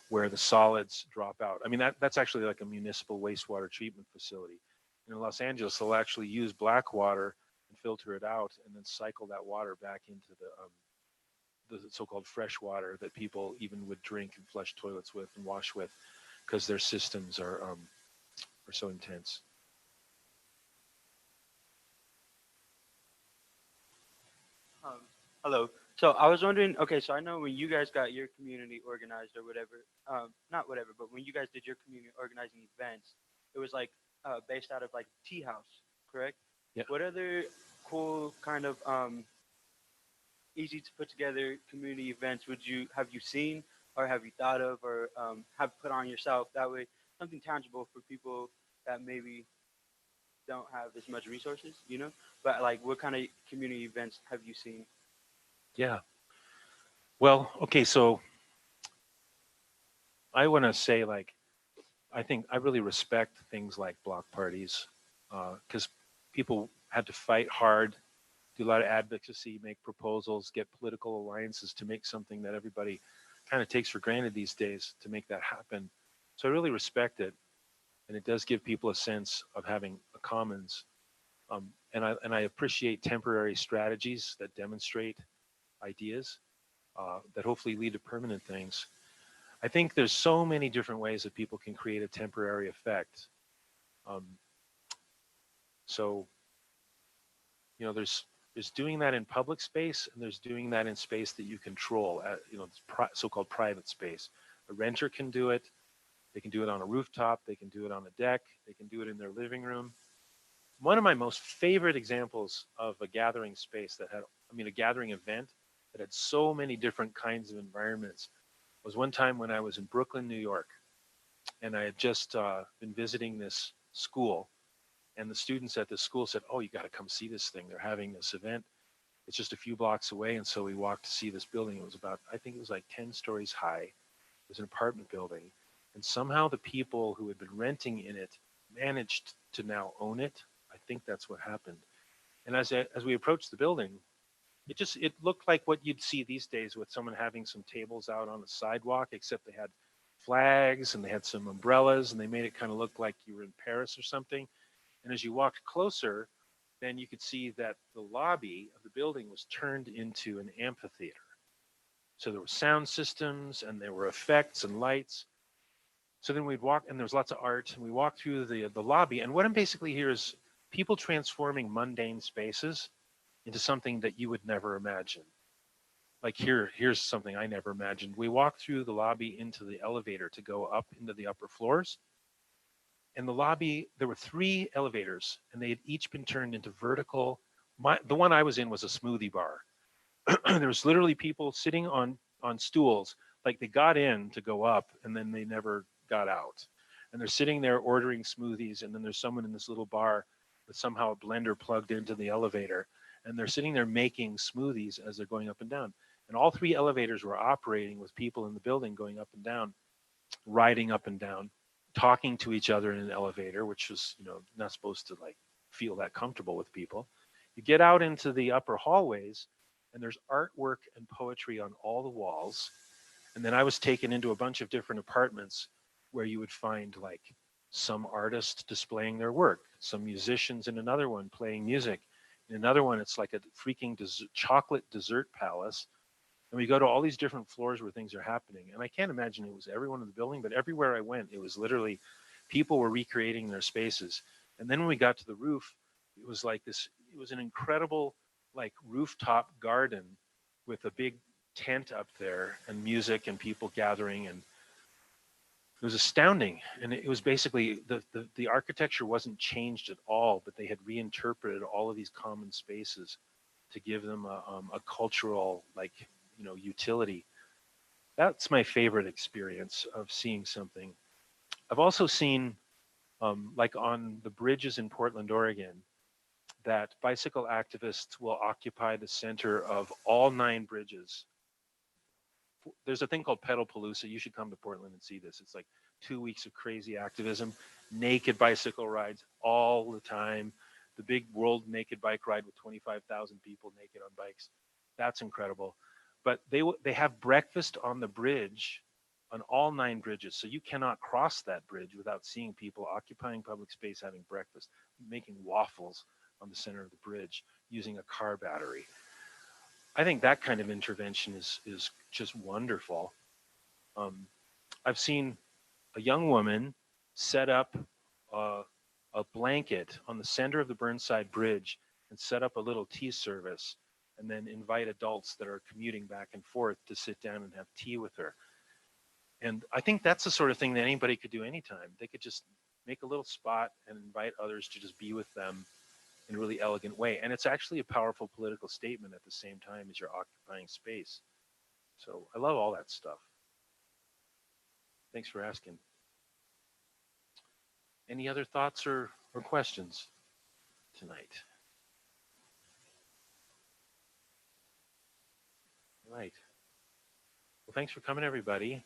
where the solids drop out. I mean, that's actually like a municipal wastewater treatment facility. And in Los Angeles, they'll actually use black water and filter it out, and then cycle that water back into the so-called fresh water that people even would drink and flush toilets with and wash with, because their systems are so intense. Um, Hello. So I was wondering, okay, so I know when you guys got your community organized or whatever, not whatever, but when you guys did your community organizing events, it was like based out of like tea house, correct? Yeah. What other cool kind of easy to put together community events have you seen or have you thought of or have put on yourself? That way, something tangible for people that maybe don't have as much resources, you know? But like, what kind of community events have you seen? Yeah. Well, okay, so I want to say, like, I think I really respect things like block parties, because people had to fight hard, do a lot of advocacy, make proposals, get political alliances to make something that everybody kind of takes for granted these days to make that happen. So I really respect it, and it does give people a sense of having a commons. And I appreciate temporary strategies that demonstrate ideas that hopefully lead to permanent things. I think there's so many different ways that people can create a temporary effect. Um, so there's doing that in public space, and there's doing that in space that you control. It's so-called private space. A renter can do it. They can do it on a rooftop. They can do it on a deck. They can do it in their living room. One of my most favorite examples of a gathering space a gathering event that had so many different kinds of environments was one time when I was in Brooklyn, New York, and I had just been visiting this school, and the students at this school said, "Oh, you got to come see this thing. They're having this event. It's just a few blocks away." And so we walked to see this building. It was I think it was like 10 stories high. It was an apartment building, and somehow the people who had been renting in it managed to now own it. I think that's what happened. And as we approached the building, it looked like what you'd see these days with someone having some tables out on the sidewalk, except they had flags and they had some umbrellas, and they made it kind of look like you were in Paris or something. And as you walked closer, then you could see that the lobby of the building was turned into an amphitheater. So there were sound systems and there were effects and lights. So then we'd walk, and there was lots of art, and we walked through the lobby. And what I'm basically here is people transforming mundane spaces into something that you would never imagine. Like here's something I never imagined. We walked through the lobby into the elevator to go up into the upper floors. In the lobby, there were 3 elevators, and they had each been turned into vertical. The one I was in was a smoothie bar. There was literally people sitting on stools, like they got in to go up, and then they never got out. And they're sitting there ordering smoothies, and then there's someone in this little bar with somehow a blender plugged into the elevator, and they're sitting there making smoothies as they're going up and down. And all 3 elevators were operating with people in the building going up and down, riding up and down, talking to each other in an elevator, which was, not supposed to like feel that comfortable with people. You get out into the upper hallways, and there's artwork and poetry on all the walls. And then I was taken into a bunch of different apartments where you would find like some artists displaying their work, some musicians in another one playing music. In another one, it's like a freaking chocolate dessert palace. And we go to all these different floors where things are happening. And I can't imagine it was everyone in the building, but everywhere I went, it was literally people were recreating their spaces. And then when we got to the roof, it was like this, it was an incredible like rooftop garden with a big tent up there and music and people gathering, and it was astounding. And it was basically the architecture wasn't changed at all, but they had reinterpreted all of these common spaces to give them a cultural utility. That's my favorite experience of seeing something. I've also seen like on the bridges in Portland, Oregon, that bicycle activists will occupy the center of all 9 bridges. There's a thing called Pedalpalooza. You should come to Portland and see this. It's like 2 weeks of crazy activism, naked bicycle rides all the time. The big world naked bike ride with 25,000 people naked on bikes. That's incredible. But they have breakfast on the bridge, on all 9 bridges. So you cannot cross that bridge without seeing people occupying public space, having breakfast, making waffles on the center of the bridge, using a car battery. I think that kind of intervention is just wonderful. I've seen a young woman set up a blanket on the center of the Burnside Bridge and set up a little tea service, and then invite adults that are commuting back and forth to sit down and have tea with her. And I think that's the sort of thing that anybody could do anytime. They could just make a little spot and invite others to just be with them in a really elegant way. And it's actually a powerful political statement at the same time as you're occupying space. So I love all that stuff. Thanks for asking. Any other thoughts or questions tonight? Right. Well, thanks for coming, everybody.